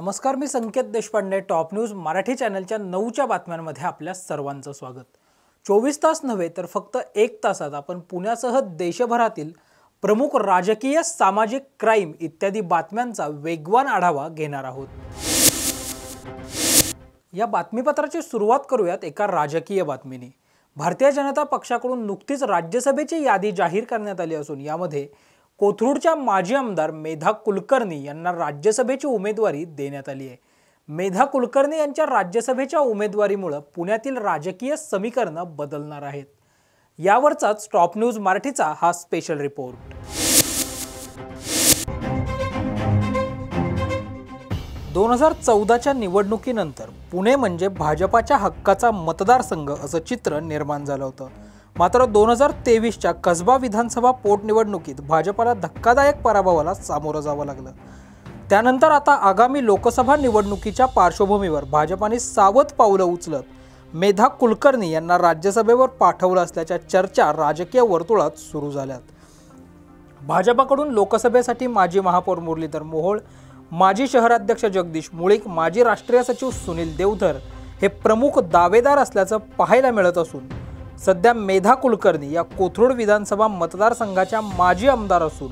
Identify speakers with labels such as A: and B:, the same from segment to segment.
A: नमस्कार, मी संकेत Deshpande. Top news Marathi चॅनलच्या 9च्या बातम्यांमध्ये आपल्या सर्वांचं स्वागत. 24 तास नव्हे तर फक्त 1 तासात आपण पुण्यासह देशभरातील प्रमुख राजकीय, सामाजिक, क्राईम इत्यादी बातम्यांचा वेगवान आढावा घेणार आहोत. या बातमीपत्राची सुरुवात करूयात एका राजकीय बातमीने. भारतीय जनता पक्षाकडून नुकतीच राज्यसभेची यादी जाहीर करण्यात आली असून यामध्ये कोथरूडच्या माजी आमदार मेधा कुलकर्णी यांना राज्यसभेची उमेदवारी देण्यात आली आहे. मेधा कुलकर्णी यांच्या राज्यसभेच्या उमेदवारीमुळे पुण्यातील राजकीय समीकरण बदलणार आहेत. यावरचाच टॉप न्यूज मराठीचा हा स्पेशल रिपोर्ट. 2014च्या निवडणुकीनंतर पुणे म्हणजे भाजपाच्या हक्काचा मतदारसंघ असं चित्र निर्माण झालं होतं. मात्र 2023च्या कसबा विधानसभा पोटनिवडणुकीत भाजपाला धक्कादायक पराभवाला सामोरं जावं लागलं. त्यानंतर आता आगामी लोकसभा निवडणुकीच्या पार्श्वभूमीवर भाजपाने सावध पावलं उचलत मेधा कुलकर्णी यांना राज्यसभेवर पाठवलं असल्याच्या चर्चा राजकीय वर्तुळात सुरू झाल्यात. भाजपाकडून लोकसभेसाठी माजी महापौर मुरलीधर मोहोळ, माजी शहराध्यक्ष जगदीश मुळीक, माजी राष्ट्रीय सचिव सुनील देवधर हे प्रमुख दावेदार असल्याचं पाहायला मिळत असून सध्या मेधा कुलकर्णी या कोथरूड विधानसभा मतदारसंघाच्या माजी आमदार असून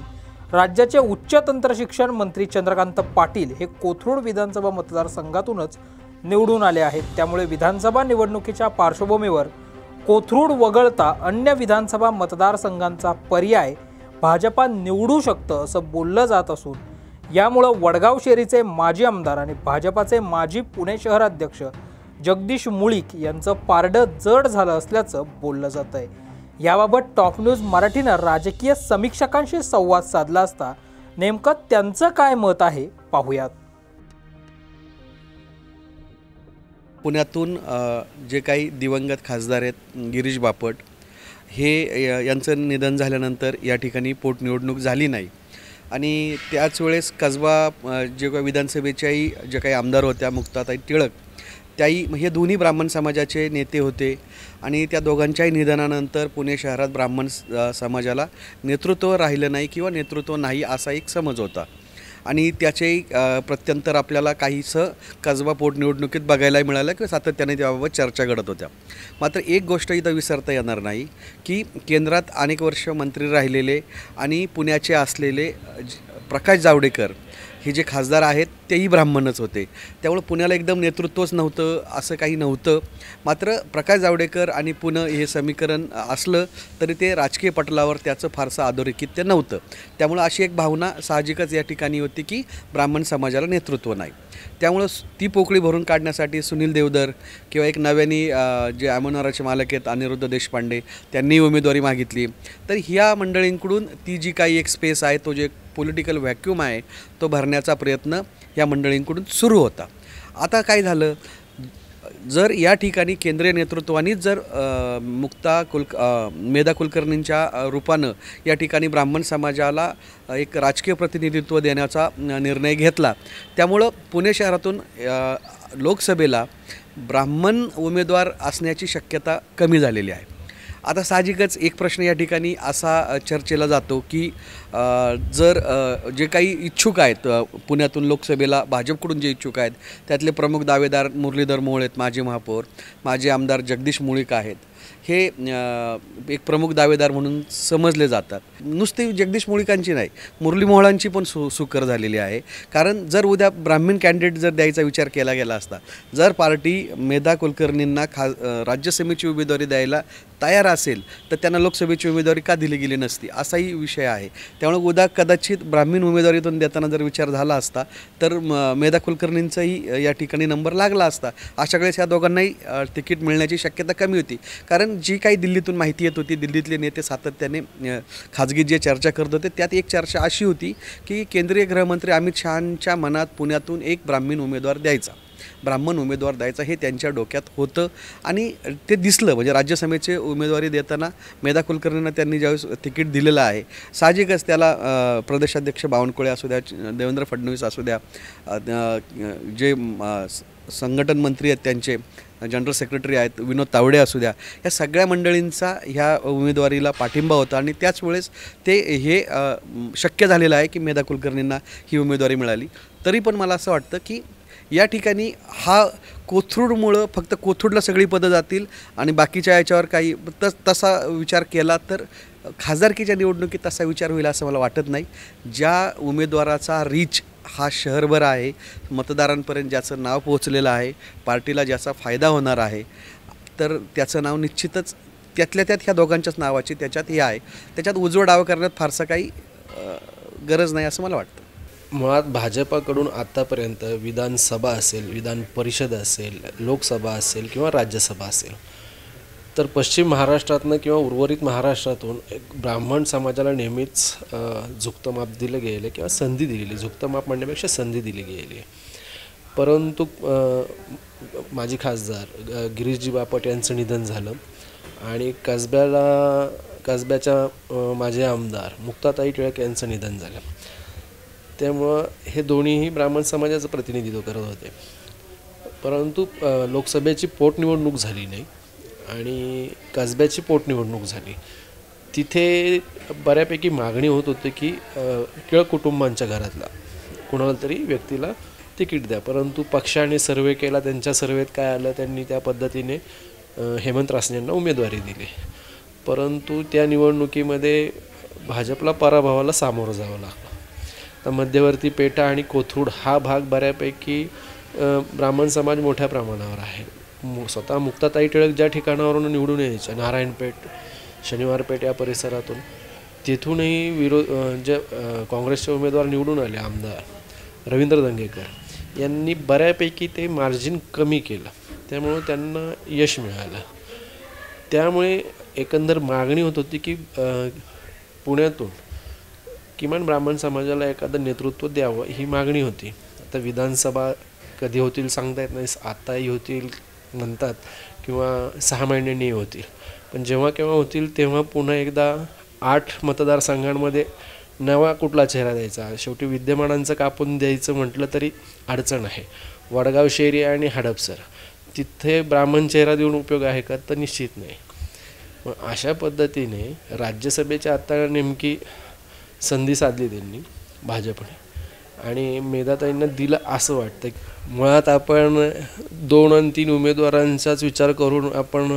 A: राज्याचे उच्च तंत्रशिक्षण मंत्री चंद्रकांत पाटील हे कोथरूड विधानसभा मतदारसंघातूनच निवडून आले आहेत. त्यामुळे विधानसभा निवडणुकीच्या पार्श्वभूमीवर कोथरूड वगळता अन्य विधानसभा मतदारसंघांचा पर्याय भाजपा निवडू शकतं असं बोललं जात असून यामुळे वडगाव शेरीचे माजी आमदार आणि भाजपाचे माजी पुणे शहराध्यक्ष जगदीश मुळीक यांचं पारडं जड झालं असल्याचं बोललं जात आहे. याबाबत टॉप न्यूज मराठीनं राजकीय समीक्षकांशी संवाद साधला असता नेमकं त्यांचं काय मत आहे पाहूयात.
B: पुण्यातून जे काही दिवंगत खासदार आहेत गिरीश बापट हे यांचं निधन झाल्यानंतर या ठिकाणी पोटनिवडणूक झाली नाही आणि त्याच वेळेस कसबा जे काही विधानसभेच्याही जे काही आमदार होत्या मुक्ताताई टिळक त्याही हे दोन्ही ब्राह्मण समाजाचे नेते होते आणि त्या दोघांच्याही निधनानंतर पुणे शहरात ब्राह्मण समाजाला नेतृत्व राहिलं नाही किंवा नेतृत्व नाही असा एक समज होता आणि त्याचेही प्रत्यंतर आपल्याला काहीसं कसबा पोटनिवडणुकीत बघायला मिळालं किंवा सातत्याने त्याबाबत चर्चा घडत होत्या. मात्र एक गोष्ट इथं विसरता येणार नाही की केंद्रात अनेक वर्ष मंत्री राहिलेले आणि पुण्याचे असलेले प्रकाश जावडेकर हे जे खासदार आहेत तेही ब्राह्मणच होते. त्यामुळे पुण्याला एकदम नेतृत्वच नव्हतं असं काही नव्हतं. मात्र प्रकाश जावडेकर आणि पुणे हे समीकरण असलं तरी ते राजकीय पटलावर त्याचं फारसं अधोरेखित्य नव्हतं. त्यामुळं अशी एक भावना साहजिकच या ठिकाणी होती की ब्राह्मण समाजाला नेतृत्व नाही. त्यामुळं ती पोकळी भरून काढण्यासाठी सुनील देवधर किंवा एक नव्याने जे अमरनाथाचे मालक आहेत अनिरुद्ध देशपांडे त्यांनी उमेदवारी मागितली. तर ह्या मंडळींकडून ती जी काही एक स्पेस आहे तो जे पॉलिटिकल व्हॅक्यूम आहे तो भरण्याचा प्रयत्न या मंडळींकडून सुरू होता. आता काय झालं, जर या ठिकाणी केंद्रीय नेतृत्वानेच जर मेधा कुलकर्णींच्या रूपानं या ठिकाणी ब्राह्मण समाजाला एक राजकीय प्रतिनिधित्व देण्याचा निर्णय घेतला त्यामुळं पुणे शहरातून लोकसभेला ब्राह्मण उमेदवार असण्याची शक्यता कमी झालेली आहे. आता साहजिकच एक प्रश्न या ठिकाणी असा चर्चेला जातो की जर जे काही इच्छुक आहेत पुण्यातून लोकसभेला भाजपकडून जे इच्छुक आहेत त्यातले प्रमुख दावेदार मुरलीधर मोहोळ आहेत, माजी महापौर, माजी आमदार जगदीश मुळीक आहेत, हे एक प्रमुख दावेदार म्हणून समजले जातात. नुसती जगदीश मुळीकांची नाही, मुरली मोहोळांची पण सुकर झालेली आहे. कारण जर उद्या ब्राह्मण कॅन्डिडेट जर द्यायचा विचार केला गेला असता, जर पार्टी मेधा कुलकर्णींना राज्यसभेची उमेदवारी द्यायला तयार असेल तर त्यांना लोकसभेची उमेदवारी का दिली गेली नसती असाही विषय आहे. त्यामुळे उद्या कदाचित ब्राह्मण उमेदवारीतून देताना जर विचार झाला असता तर मेधा कुलकर्णींचाही या ठिकाणी नंबर लागला असता. अशा वेळेस या दोघांनाही तिकीट मिळण्याची शक्यता कमी होती. कारण जी काही दिल्लीतून माहिती येत होती, दिल्लीतले नेते सातत्याने खाजगी जे चर्चा करत होते त्यात एक चर्चा अशी होती की केंद्रीय गृहमंत्री अमित शहांच्या मनात पुण्यातून एक ब्राह्मण उमेदवार द्यायचा हे त्यांच्या डोक्यात होतं आणि ते दिसलं. म्हणजे राज्यसभेचे उमेदवारी देताना मेधा कुलकर्णींना त्यांनी ज्यावेळेस तिकीट दिलेलं आहे साहजिकच त्याला प्रदेशाध्यक्ष बावनकुळे असू द्या, देवेंद्र फडणवीस असू द्या, जे संघटन मंत्री आहेत त्यांचे जनरल सेक्रेटरी आहेत विनोद तावडे असू द्या, या सगळ्या मंडळींचा ह्या उमेदवारीला पाठिंबा होता आणि त्याच वेळेस ते हे शक्य झालेलं आहे की मेधा कुलकर्णींना ही उमेदवारी मिळाली. तरी पण मला असं वाटतं की या ठिकाणी हा कोथरूडमुळं फक्त कोथरूडला सगळी पदं जातील आणि बाकीच्या याच्यावर काही तसा विचार केला तर खासदारकीच्या निवडणुकीत तसा विचार होईल असं मला वाटत नाही. ज्या उमेदवाराचा रीच हा शहरभर आहे, मतदारांपर्यंत ज्याचं नाव पोहोचलेलं आहे, पार्टीला ज्याचा फायदा होणार आहे, तर त्याचं नाव निश्चितच त्यातल्या त्यात ह्या दोघांच्याच नावाची त्याच्यात हे आहे. त्याच्यात उजवा डाव करण्यात फारसं काही गरज नाही असं मला वाटतं.
C: मुळात भाजपाकडून आत्तापर्यंत विधानसभा असेल, विधान परिषद असेल, लोकसभा असेल किंवा राज्यसभा असेल, तर पश्चिम महाराष्ट्रातनं किंवा उर्वरित महाराष्ट्रातून एक ब्राह्मण समाजाला नेहमीच झुकतं माप दिलं गेलं किंवा संधी दिलेली, झुकतं माप म्हणण्यापेक्षा संधी दिली गेली आहे. परंतु माजी खासदार गिरीशजी बापट यांचं निधन झालं आणि कसब्याच्या माजी आमदार मुक्ताताई टिळक यांचं निधन झालं. त्यामुळं हे दोन्हीही ब्राह्मण समाजाचं प्रतिनिधित्व करत होते. परंतु लोकसभेची पोटनिवडणूक झाली नाही आणि कसब्याची पोटनिवडणूक झाली. तिथे बऱ्यापैकी मागणी होत होती की टिळक कुटुंबांच्या घरातला कुणाला तरी व्यक्तीला तिकीट द्या. परंतु पक्षाने सर्वे केला, त्यांच्या सर्वेत काय आलं, त्यांनी त्या पद्धतीने हेमंत रासने यांना उमेदवारी दिली. परंतु त्या निवडणुकीमध्ये भाजपला पराभवाला सामोरं जावं लागलं. तर मध्यवर्ती पेठा आणि कोथरूड हा भाग बऱ्यापैकी ब्राह्मण समाज मोठ्या प्रमाणावर आहे. स्वतः मुक्ताताई टिळक ज्या ठिकाणावरून निवडून यायच्या, नारायणपेठ, शनिवारपेठ या परिसरातून, तिथूनही जे काँग्रेसचे उमेदवार निवडून आले, आमदार रवींद्र दंगेकर यांनी बऱ्यापैकी ते मार्जिन कमी केलं. त्यामुळं त्यांना यश मिळालं. त्यामुळे एकंदर मागणी होत होती की पुण्यातून किमान ब्राह्मण समाजाला एखादं नेतृत्व द्यावं, ही मागणी होती. आता विधानसभा कधी होतील सांगता येत नाही, आताही होतील म्हणतात किंवा 6 महिन्यांनी होतील. पण जेव्हा केव्हा होतील तेव्हा पुन्हा एकदा 8 मतदारसंघांमध्ये नवा कुठला चेहरा द्यायचा. शेवटी विद्यमानांचं कापून द्यायचं म्हटलं तरी अडचण आहे. वडगाव शेरी आणि हडपसर तिथे ब्राह्मण चेहरा देऊन उपयोग आहे का, तर निश्चित नाही. मग अशा पद्धतीने राज्यसभेच्या आता नेमकी संधी साधली त्यांनी भाजपने आणि मेधाताईंना दिलं असं वाटतं. मुळात आपण 2 आणि 3 उमेदवारांचाच विचार करून आपण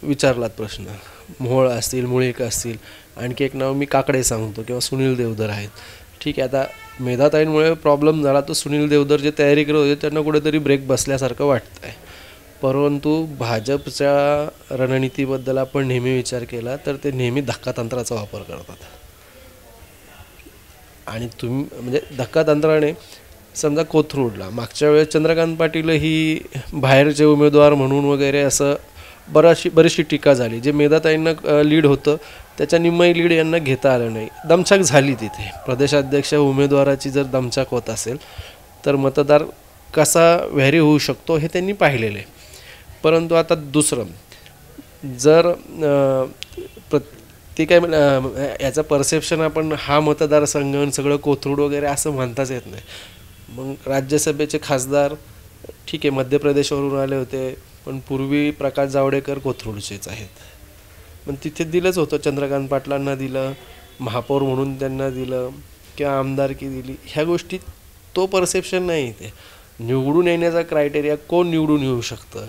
C: विचारलात प्रश्न. मोहोळ असतील, मुळीक असतील, आणखी एक नाव मी काकडे सांगतो किंवा सुनील देवधर आहेत. ठीक आहे, आता मेधाताईंमुळे प्रॉब्लेम झाला तर सुनील देवधर जे तयारी करत होते त्यांना कुठेतरी ब्रेक बसल्यासारखं वाटतं आहे. परंतु भाजपच्या रणनीतीबद्दल आपण नेहमी विचार केला तर ते नेहमी धक्कातंत्राचा वापर करतात. आणि तुम्ही म्हणजे धक्कातंत्राने समजा कोथरूडला मागच्या वेळेस चंद्रकांत पाटील ही बाहेरचे उमेदवार म्हणून वगैरे असं बरीचशी टीका झाली. जे मेधाताईंना लीड होतं त्याच्या निम्मही लीड यांना घेता आलं नाही. दमछाक झाली तिथे. प्रदेशाध्यक्ष उमेदवाराची जर दमछाक होत असेल तर मतदार कसा व्हॅरी होऊ शकतो हे त्यांनी पाहिलेलं आहे. परंतु आता दुसरं जर ते काय याचं परसेप्शन आपण हा मतदारसंघ सगळं कोथरूड वगैरे असं म्हणताच येत नाही. मग राज्यसभेचे खासदार ठीक आहे मध्य प्रदेशवरून आले होते, पण पूर्वी प्रकाश जावडेकर कोथरूडचेच आहेत. पण तिथे दिलंच होतं, चंद्रकांत पाटलांना दिलं, महापौर म्हणून त्यांना दिलं किंवा आमदारकी दिली. ह्या गोष्टी तो परसेप्शन नाही. ते निवडून येण्याचा क्रायटेरिया कोण निवडून येऊ शकतं,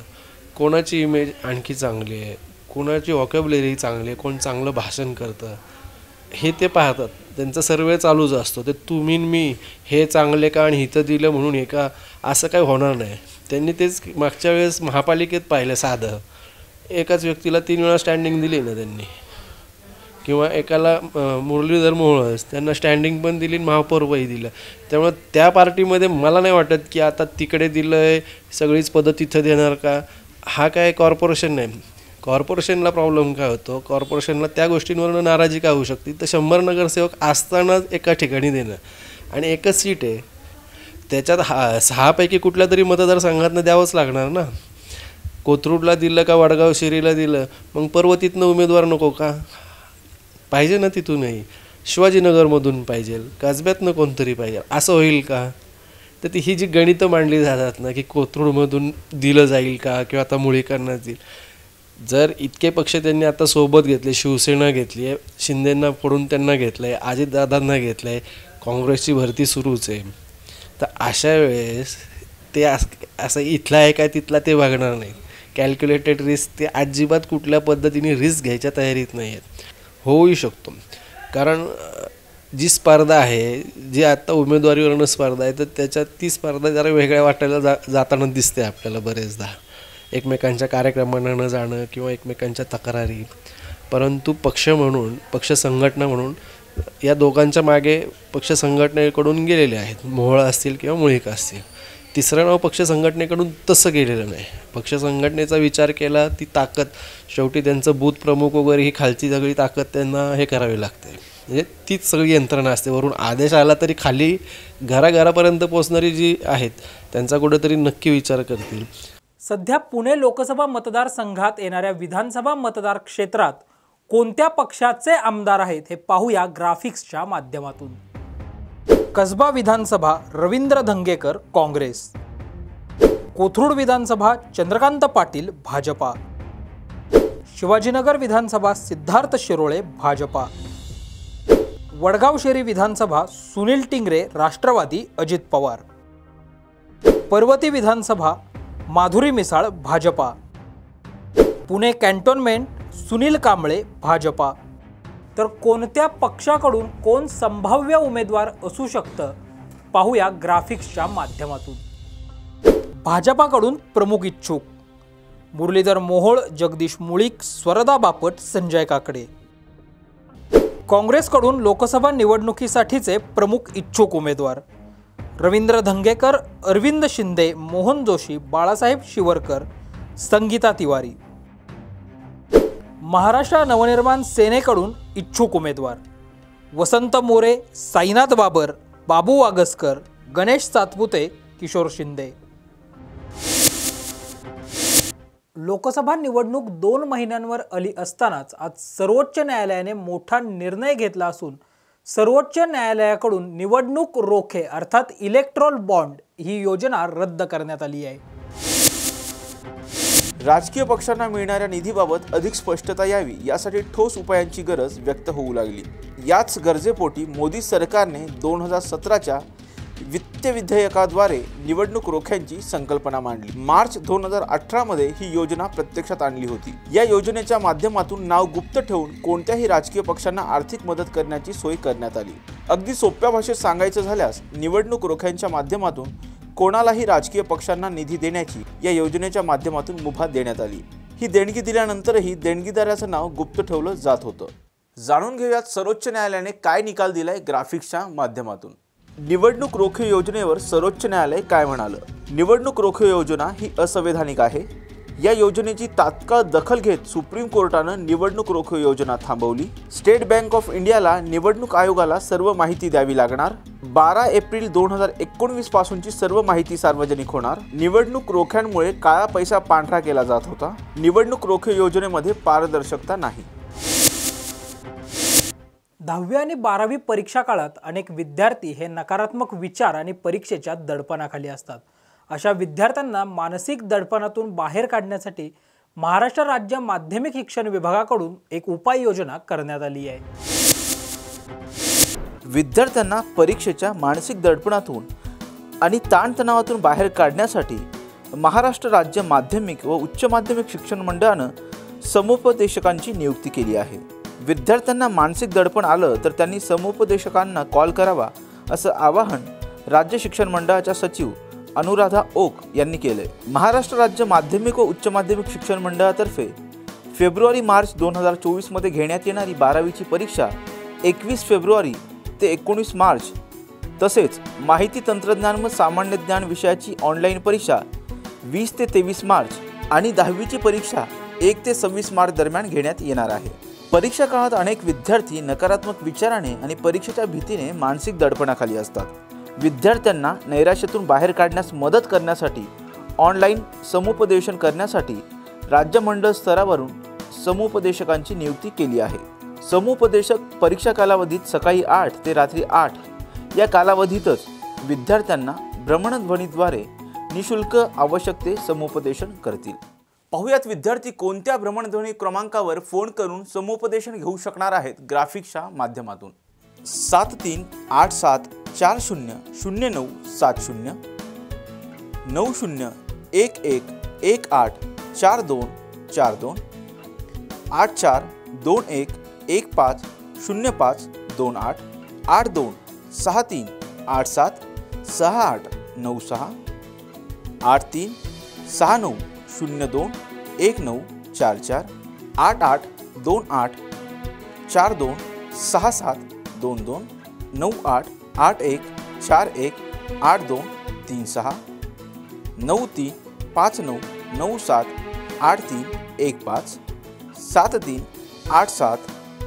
C: कोणाची इमेज आणखी चांगली आहे, कोणाची व्हॉकॅब्युलरी चांगली आहे, कोण चांगलं भाषण करतं हे ते पाहतात. त्यांचा सर्वे चालूच असतो. ते तुम्ही मी हे चांगले का आणि हिथं दिलं म्हणून हे का असं काही होणार नाही. त्यांनी तेच मागच्या वेळेस महापालिकेत पाहिलं. साधं एकाच व्यक्तीला 3 वेळा स्टँडिंग दिली ना त्यांनी, किंवा एकाला मुरलीधर मोहोळस त्यांना स्टँडिंग पण दिली, महापौरही दिलं. त्यामुळे त्या पार्टीमध्ये मला नाही वाटत की आता तिकडे दिलं आहे सगळीच पदं तिथं देणार का. हा काय कॉर्पोरेशन नाही. कॉर्पोरेशनला प्रॉब्लेम काय होतो, कॉर्पोरेशनला त्या गोष्टींवरून नाराजी काय होऊ शकते. तर 100 नगरसेवक असतानाच एका ठिकाणी देणं आणि एकच सीट आहे त्याच्यात 6 पैकी कुठल्या तरी मतदारसंघातनं द्यावंच लागणार ना. कोथरूडला दिलं का वडगाव शेरीला दिलं, मग पर्वतीतनं उमेदवार नको का, पाहिजे ना तिथूनही, शिवाजीनगरमधून पाहिजे, कसब्यातनं कोणतरी पाहिजे, असं होईल का. तर ती ही जी गणितं मांडली जातात ना की कोथरूडमधून दिलं जाईल का किंवा आता मुळीकरणात देईल. जर इतके पक्ष त्यांनी आता सोबत घेतले, शिवसेना घेतली आहे, शिंदेंना फोडून त्यांना घेतलं आहे, अजितदादांना घेतलं आहे, काँग्रेसची भरती सुरूच आहे, तर अशा वेळेस ते असं इथला आहे काय तिथला ते बघणार नाही. कॅल्क्युलेटेड रिस्क ते अजिबात कुठल्या पद्धतीने रिस्क घ्यायच्या तयारीत नाही आहेत. होऊही शकतो, कारण जी स्पर्धा आहे, जी आत्ता उमेदवारीवरनं स्पर्धा आहे, तर त्याच्यात ती स्पर्धा जरा वेगळ्या वाटायला जाताना दिसते आपल्याला बरेचदा, एकमेकांच्या कार्यक्रमांना न जाणं किंवा एकमेकांच्या तक्रारी. परंतु पक्ष म्हणून, पक्ष संघटना म्हणून या दोघांच्या मागे पक्ष संघटनेकडून गेलेले आहेत, मोहोळ असतील किंवा मुळीक असतील. तिसरं नाव पक्ष संघटनेकडून तसं गेलेलं नाही. पक्ष संघटनेचा विचार केला, ती ताकद शेवटी त्यांचं बूथ प्रमुख वगैरे ही खालची सगळी ताकद त्यांना हे करावी लागते, म्हणजे तीच सगळी यंत्रणा असते. वरून आदेश आला तरी खाली घराघरापर्यंत पोचणारी जी आहेत त्यांचा कुठेतरी नक्की विचार करतील.
A: सध्या पुणे लोकसभा मतदारसंघात येणाऱ्या विधानसभा मतदार क्षेत्रात कोणत्या पक्षाचे आमदार आहेत हे पाहूया ग्राफिक्सच्या माध्यमातून. कसबा विधानसभा रवींद्र धंगेकर काँग्रेस, कोथरूड विधानसभा चंद्रकांत पाटील भाजपा, शिवाजीनगर विधानसभा सिद्धार्थ शिरोळे भाजपा, वडगाव शेरी विधानसभा सुनील टिंगरे राष्ट्रवादी अजित पवार, पर्वती विधानसभा माधुरी मिसाळ भाजपा, पुणे कॅन्टोन्मेंट सुनील कांबळे भाजपा. तर कोणत्या पक्षाकडून कोण संभाव्य उमेदवार असू शकतं पाहूया ग्राफिक्सच्या माध्यमातून. भाजपाकडून प्रमुख इच्छुक मुरलीधर मोहोळ, जगदीश मुळीक, स्वरदा बापट, संजय काकडे. काँग्रेसकडून लोकसभा निवडणुकीसाठीचे प्रमुख इच्छुक उमेदवार रवींद्र धंगेकर, अरविंद शिंदे, मोहन जोशी, बाळासाहेब शिवरकर, संगीता तिवारी. महाराष्ट्र नवनिर्माण सेनेकडून इच्छुक उमेदवार वसंत मोरे, साईनाथ बाबर, बाबू वागसकर, गणेश सातपुते, किशोर शिंदे. लोकसभा निवडणूक 2 महिन्यांवर आली असतानाच आज सर्वोच्च न्यायालयाने मोठा निर्णय घेतला असून सर्वोच्च न्यायालयाकडून निवडणूक रोखे अर्थात इलेक्ट्रोल बॉन्ड ही योजना रद्द करण्यात आली आहे.
D: राजकीय पक्षांना मिळणाऱ्या निधीबाबत अधिक स्पष्टता यावी यासाठी ठोस उपायांची गरज व्यक्त होऊ लागली. याच गरजेपोटी मोदी सरकारने 2017च्या वित्त विधेयकाद्वारे निवडणूक रोख्यांची संकल्पना मांडली. मार्च 2018 मध्ये ही योजना प्रत्यक्षात आणली होती. या योजनेच्या माध्यमातून नाव गुप्त ठेवून कोणत्याही राजकीय पक्षांना आर्थिक मदत करण्याची सोय करण्यात आली. अगदी सोप्या भाषेत सांगायचं झाल्यास निवडणूक रोख्यांच्या माध्यमातून कोणालाही राजकीय पक्षांना निधी देण्याची या योजनेच्या माध्यमातून मुभा देण्यात आली. ही देणगी दिल्यानंतरही देणगीदाराचं नाव गुप्त ठेवलं जात होतं. जाणून घेऊयात सर्वोच्च न्यायालयाने काय निकाल दिलाय ग्राफिक्सच्या माध्यमातून. निवडणूक रोखे योजनेवर सर्वोच्च न्यायालय काय म्हणालं? निवडणूक रोखे योजना ही असंवैधानिक आहे. या योजनेची तात्काळ दखल घेत सुप्रीम कोर्टानं निवडणूक रोखे योजना थांबवली. स्टेट बँक ऑफ इंडियाला निवडणूक आयोगाला सर्व माहिती द्यावी लागणार. 12 एप्रिल 2019 पासूनची सर्व माहिती सार्वजनिक होणार. निवडणूक रोख्यांमुळे काळा पैसा पांढरा केला जात होता. निवडणूक रोखे योजनेमध्ये पारदर्शकता नाही.
A: 10वी आणि 12वी परीक्षा काळात अनेक विद्यार्थी हे नकारात्मक विचार आणि परीक्षेच्या दडपणाखाली असतात. अशा विद्यार्थ्यांना मानसिक दडपणातून बाहेर काढण्यासाठी महाराष्ट्र राज्य माध्यमिक शिक्षण विभागाकडून एक उपाययोजना करण्यात आली आहे.
D: विद्यार्थ्यांना परीक्षेच्या मानसिक दडपणातून आणि ताणतणावातून बाहेर काढण्यासाठी महाराष्ट्र राज्य माध्यमिक व उच्च माध्यमिक शिक्षण मंडळानं समुपदेशकांची नियुक्ती केली आहे. विद्यार्थ्यांना मानसिक दडपण आलं तर त्यांनी समुपदेशकांना कॉल करावा असं आवाहन राज्य शिक्षण मंडळाच्या सचिव अनुराधा ओक यांनी केले. महाराष्ट्र राज्य माध्यमिक व उच्च माध्यमिक शिक्षण मंडळातर्फे फेब्रुवारी-मार्च 2024 मध्ये घेण्यात येणारी 12वीची परीक्षा 21 फेब्रुवारी ते 19 मार्च तसेच माहिती तंत्रज्ञान व सामान्य ज्ञान विषयाची ऑनलाईन परीक्षा 20 ते 23 मार्च आणि 10वीची परीक्षा 1 ते 26 मार्च दरम्यान घेण्यात येणार आहे. परीक्षा काळात अनेक विद्यार्थी नकारात्मक विचाराने आणि परीक्षेच्या भीतीने मानसिक दडपणाखाली असतात. विद्यार्थ्यांना नैराश्यातून बाहेर काढण्यास मदत करण्यासाठी ऑनलाईन समुपदेशन करण्यासाठी राज्य मंडळ स्तरावरून समुपदेशकांची नियुक्ती केली आहे. समुपदेशक परीक्षा कालावधीत सकाळी 8 ते रात्री 8 या कालावधीतच विद्यार्थ्यांना भ्रमणध्वनीद्वारे निशुल्क आवश्यक ते समुपदेशन करतील. पाहुयात विद्यार्थी कोणत्या भ्रमणध्वनी क्रमांकावर फोन करून समुपदेशन घेऊ शकणार आहेत ग्राफिक्सच्या माध्यमातून. 7387 400970 9011184242 8421150528 8263876896 8369021944 8828426722 9881418236 9359978315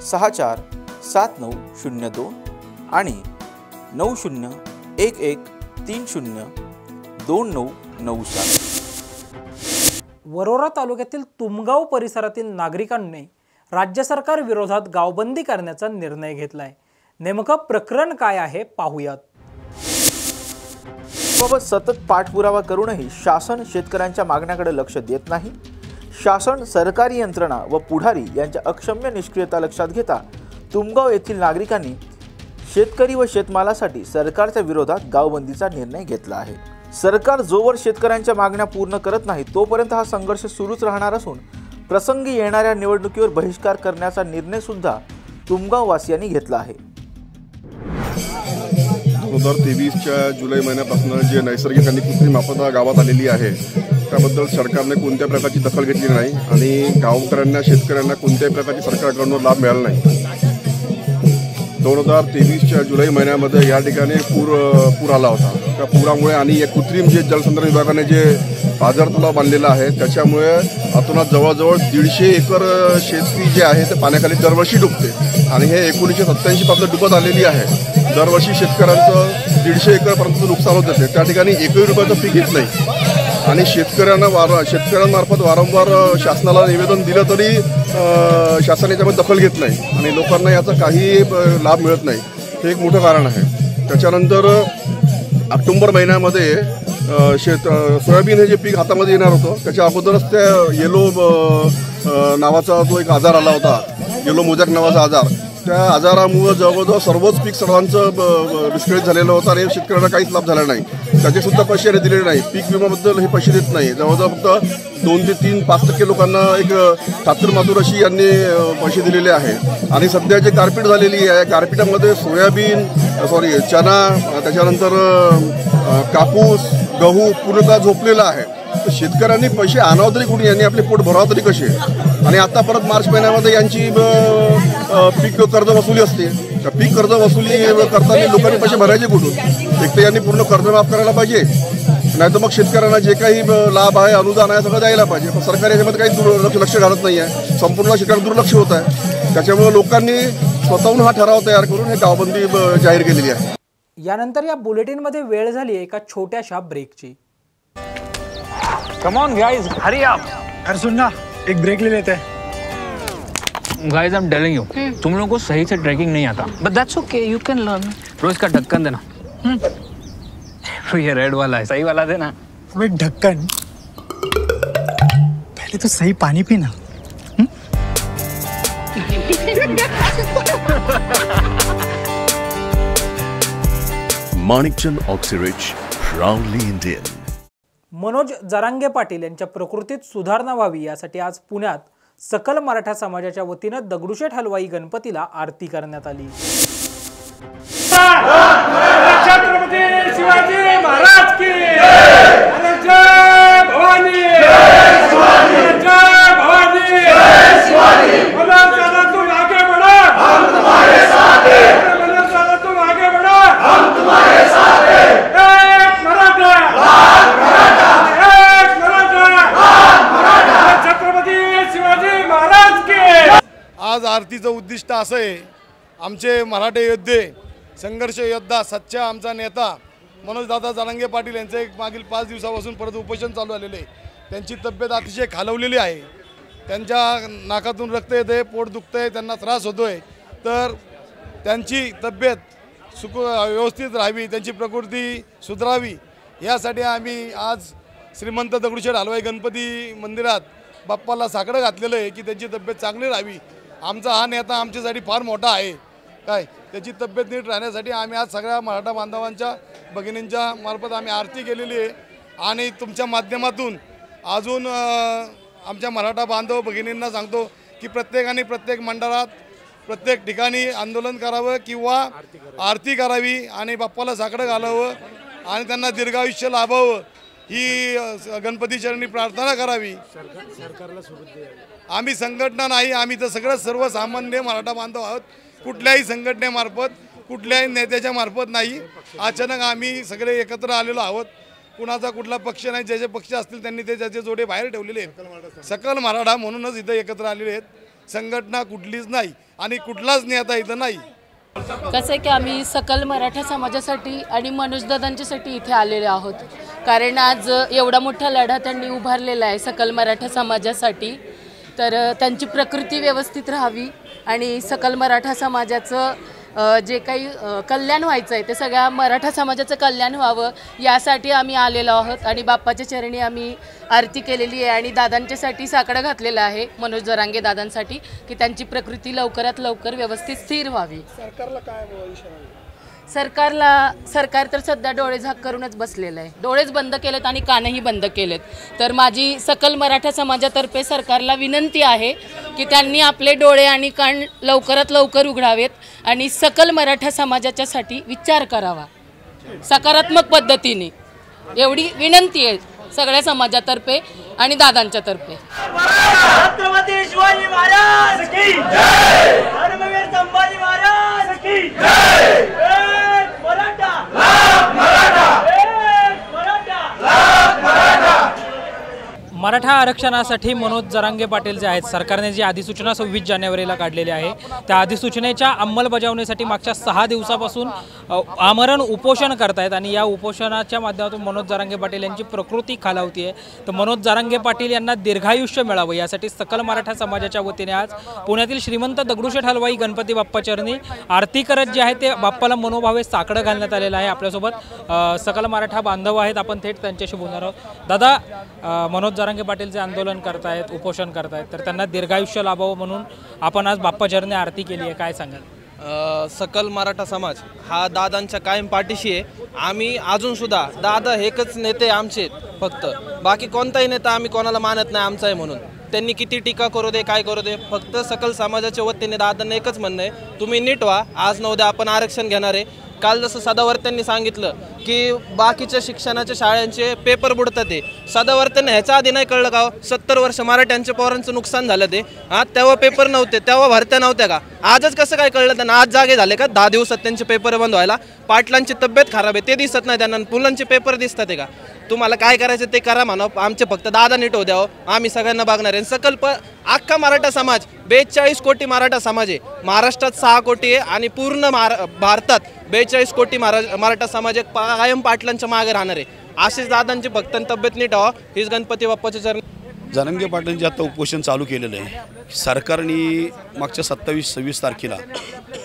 D: 7387647902 आणि 9011302997.
A: वरोरा तालुक्यातील तुमगाव परिसरातील नागरिकांनी राज्य सरकार विरोधात गावबंदी करण्याचा निर्णय घेतलाय. नेमकं प्रकरण काय आहे पाहूयात.
D: बाबत सतत पाठपुरावा करूनही शासन शेतकऱ्यांच्या मागण्याकडे लक्ष देत नाही. शासन, सरकारी यंत्रणा व पुढारी यांच्या अक्षम्य निष्क्रियता लक्षात घेता तुमगाव येथील नागरिकांनी शेतकरी व शेतमालासाठी सरकारच्या विरोधात गावबंदीचा निर्णय घेतला आहे. सरकार जोवर शेतकऱ्यांच्या मागण्या पूर्ण करत नाही तोपर्यंत हा संघर्ष सुरूच राहणार असून प्रसंगी येणाऱ्या निवडणुकीवर बहिष्कार करण्याचा निर्णय सुद्धा तुमगाव वासियांनी घेतला आहे.
E: 2023च्या जुलै महिन्यापासून जे नैसर्गिक आणि कृत्रिम आपदा गावात आलेली आहे त्याबद्दल सरकारने कोणत्या प्रकारची दखल घेतली नाही आणि गावकऱ्यांना, शेतकऱ्यांना कोणत्याही प्रकारची सरकारकडून लाभ मिळाला नाही. 2023च्या जुलै महिन्यामध्ये या ठिकाणी पूर आला होता. त्या पुरामुळे आणि एक कृत्रिम जे जलसंधारण विभागाने जे पाझर तलाव बांधलेला आहे त्याच्यामुळे आतूनात जवळजवळ 150 एकर शेती जे आहे ते पाण्याखाली दरवर्षी डुबते आणि हे 1987 पासून डुबत आलेली आहे. दरवर्षी शेतकऱ्यांचं 150 एकरपर्यंत नुकसान होत असते. त्या ठिकाणी एकही रुपयाचं पीक घेत नाही आणि शेतकऱ्यांमार्फत वारंवार शासनाला निवेदन दिलं तरी शासन याच्यामध्ये दखल घेत नाही आणि लोकांना याचा काही लाभ मिळत नाही. हे एक मोठं कारण आहे. त्याच्यानंतर ऑक्टोबर महिन्यामध्ये सोयाबीन हे जे पीक हातामध्ये येणार होतं त्याच्या अगोदरच त्या येलो नावाचा जो एक आजार आला होता, येलो मोजॅक नावाचा आजार, त्या आजारामुळे जवळजवळ सर्वच पीक सर्वांचं विस्कळीत झालेलं होतं आणि शेतकऱ्यांना काहीच लाभ झाला नाही. त्याचेसुद्धा पैसे दिलेले नाही. पीक विम्याबद्दल हे पैसे देत नाही. जवळजवळ फक्त 2 ते 3-5% लोकांना एक खातरमातूर अशी यांनी पैसे दिलेले आहे. आणि सध्या जे गारपीट झालेली आहे, गारपीटामध्ये चना, त्याच्यानंतर कापूस, गहू पूर्णतः झोपलेला आहे. तर शेतकऱ्यांनी पैसे आणावं तरी कुणी, यांनी आपले पोट भरावं तरी कसे? आणि आता परत मार्च महिन्यामध्ये यांची पीक कर्ज वसुली असते. तर पीक कर्ज वसुली करताना लोकांनी पैसे भरायचे कुठून? एक तर यांनी पूर्ण कर्ज माफ करायला पाहिजे, नाही तर मग शेतकऱ्यांना जे काही लाभ आहे, अनुदान आहे, सगळं द्यायला पाहिजे. पण सरकार याच्यामध्ये काही लक्ष घालत नाही आहे. संपूर्ण शेतकऱ्यांना दुर्लक्ष होत आहे. त्याच्यामुळे लोकांनी स्वतःहून हा ठराव तयार करून हे गावबंदी जाहीर केलेली आहे.
A: यानंतर या बुलेटिनमध्ये वेळ झाली एका छोट्याशा ब्रेकची.
F: Come on guys, hurry up.
G: अरे सुन ना, एक ब्रेक ले लेते हैं.
F: Guys, I am telling you, तुम लोगों को सही से ट्रैकिंग नहीं आता.
H: But that's okay, you can learn.
F: रोज का ढक्कन देना. तो ये रेड वाला है, सही वाला देना.
G: अबे ढक्कन, पहले तो सही पानी पीना.
I: Manikchand Oxyrich, proudly Indian.
A: Manoj Jarange Patil यांच्या प्रकृतीत सुधारणा व्हावी यासाठी आज पुण्यात सकल मराठा समाजाच्या वतीनं दगडूशेठ हलवाई गणपतीला आरती करण्यात आली.
J: छत्रपती शिवाजी महाराज की जय भवानी, जय भवानी, मनोज दादा तुम आगे बढ़ो, हम तुम्हारे साथ हैं. मनोज दादा तुम आगे बढ़ो, हम तुम्हारे साथ हैं. एक मराठा, एक मराठा, छत्रपती शिवाजी महाराज की.
K: आज आरतीचं उद्दिष्ट असं आहे, आमचे मराठे योद्धे, संघर्ष योद्धा, सच्चा आमचा नेता मनोजदादा जरांगे पाटील यांचं एक मागील 5 दिवसापासून परत उपोषण चालू आलेले आहे. त्यांची तब्येत अतिशय खालवलेली आहे. त्यांच्या नाकातून रक्त येते, पोट दुखतंय, त्यांना त्रास होतोय. तर त्यांची तब्येत व्यवस्थित राहावी, त्यांची प्रकृती सुधारावी यासाठी आम्ही आज श्रीमंत दगडूशेठ हलवाई गणपती मंदिरात बाप्पाला साकडं घातलेलं आहे की त्यांची तब्येत चांगली राहावी. आमचा हा नेता आमच्यासाठी फार मोठा आहे. काय त्याची तब्येत नीट राहण्यासाठी आम्ही आज सगळ्या मराठा बांधवांच्या भगिनींच्या मार्फत आम्ही आरती केलेली आहे आणि तुमच्या माध्यमातून अजून आमच्या मराठा बांधव भगिनींना सांगतो की प्रत्येकाने प्रत्येक मंडळात प्रत्येक ठिकाणी आंदोलन करावं किंवा आरती करावी आणि बाप्पाला साकडं घालावं आणि त्यांना दीर्घायुष्य लाभावं ही गणपती चरणी प्रार्थना करावी। आम्ही संघटना नाही, आम्ही तर सगळं सर्वसामान्य मराठा बांधव आहोत, कुठल्याही संघटनेमार्फत कुठल्याही नेत्याच्या मार्फत नाही। अचानक आम्ही सगळे एकत्र आलेलो आहोत, कुणाचा कुठला पक्ष नाही, ज्याचे पक्ष असतील त्यांनी ते ज्याचे जोडे बाहेर ठेवलेले आहेत। सकल मराठा म्हणूनच इथं एकत्र आलेले आहेत, संघटना कुठलीच नाही आणि कुठलाच नेता इथं नाही।
H: कसं आहे की आम्ही सकल मराठा समाजासाठी आणि मनोजदादांच्यासाठी इथे आलेले आहोत, कारण आज एवढा मोठा लढा त्यांनी उभारलेला आहे सकल मराठा समाजासाठी। तर त्यांची प्रकृती व्यवस्थित राहावी आणि सकल मराठा समाजाचं जे काही कल्याण व्हायचं आहे ते सगळ्या मराठा समाजाचं कल्याण व्हावं यासाठी आम्ही आलेलो आहोत आणि बाप्पाच्या चरणी आम्ही आरती केलेली आहे आणि दादांच्यासाठी साकडं घातलेलं आहे, मनोज जरांगे दादांसाठी, की त्यांची प्रकृती लवकरात लवकर व्यवस्थित स्थिर व्हावी।
K: सरकारला काय
H: सरकार तर सध्या डोळे झाक करूनच बसलेलं आहे, डोळेच बंद केलेत आणि कानही बंद केलेत। तर माझी सकल मराठा समाजातर्फे सरकारला विनंती आहे की त्यांनी आपले डोळे आणि कान लवकरात लवकर उघडावेत आणि सकल मराठा समाजाच्यासाठी विचार करावा सकारात्मक पद्धतीने, एवढी विनंती आहे सगळ्या समाजातर्फे आणि दादांच्यातर्फे।
J: छत्रपती शिवाजी महाराज की जय, धर्मवीर संभाजी महाराज की जय, एक मराठा लाख मराठा, एक मराठा लाख मराठा।
A: मराठा आरक्षणासाठी मनोज जरांगे पाटील जे आहेत, सरकारने जी अधिसूचना 26 जानेवारीला काढलेली आहे त्या अधिसूचनेच्या अंमलबजावणीसाठी मागच्या 6 दिवसापासून आमरण उपोषण करतायत आणि या उपोषणाच्या माध्यमातून मनोज जरांगे पाटील यांची प्रकृती खालावती आहे। तर मनोज जरांगे पाटील यांना दीर्घायुष्य मिळावं यासाठी सकल मराठा समाजाच्या वतीने आज पुण्यातील श्रीमंत दगडूशेठ हलवाई गणपती बाप्पा चरणी आरती करत जे आहे ते बाप्पाला मनोभावे साकडं घालण्यात आलेलं आहे। आपल्यासोबत सकल मराठा बांधव आहेत, आपण थेट त्यांच्याशी बोलणार आहोत। दादा, मनोज जरांगे पाटील जे आंदोलन करतायत, उपोषण करतायत, तर त्यांना दीर्घायुष्य लाभावं म्हणून आपण आज बाप्पा चरणी आरती केली आहे, काय सांगाल?
L: सकल मराठा समाज हा दादांच्या कायम पाठीशी आहे। आम्ही अजूनसुद्धा दादा एकच नेते आमचे फक्त, बाकी कोणताही नेता आम्ही कोणाला मानत नाही आमचा आहे म्हणून। त्यांनी किती टीका करू दे काय करू दे, फक्त सकल समाजाच्या वतीने दादांना एकच म्हणणं आहे, तुम्ही नीट व्हा, आज न उद्या आपण आरक्षण घेणार आहे। काल जसं सदावर्त्यांनी सांगितलं की बाकीच्या शिक्षणाच्या शाळांचे पेपर बुडतात ते, सदावर्त्यांना ह्याच्या आधी नाही कळलं का 70 वर्ष मराठ्यांच्या पोरांचं नुकसान झालं ते, तेव्हा पेपर नव्हते, तेव्हा भरत्या नव्हत्या का? आजच कसं काय कळलं त्यांना? आज जागे झाले का 10 दिवसात त्यांचे पेपर बंद व्हायला? पाटलांची तब्येत खराब आहे ते दिसत नाही त्यांना, मुलांचे पेपर दिसतात ते का? तुम्हाला काय करायचं ते करा म्हणा, आमचे फक्त दादा नीट होऊ द्यावं, आम्ही सगळ्यांना बघणार आहे। सकल्प अख्खा मराठा समाज 42 कोटी मराठा समाज आहे, महाराष्ट्रात 6 कोटी आहे आणि पूर्ण भारतात 42 कोटी मराठा समाज एक कायम पाटलांच्या मागे राहणार आहे। असेच दादांची फक्त तब्येत नीट व्हावं हीच गणपती बाप्पाच्या चरणी।
M: जरांगे पाटलांचे आता उपोषण चालू केलेलं आहे। सरकारने मागच्या 27-26 तारखेला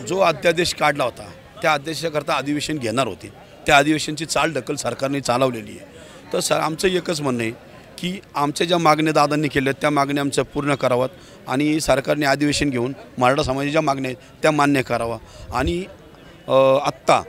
M: जो अध्यादेश काढला होता त्या अध्यादेशाकरता अधिवेशन घेणार होते, त्या अधिवेशनची चालढकल सरकारने चालवलेली आहे। तर आमचं एकच म्हणणं आहे की आमच्या ज्या मागण्या दादांनी केल्या त्या मागण्या आमच्या पूर्ण कराव्यात आणि सरकारने अधिवेशन घेऊन मराठा समाजाच्या ज्या मागण्या आहेत त्या मान्य करावा। आणि आत्ता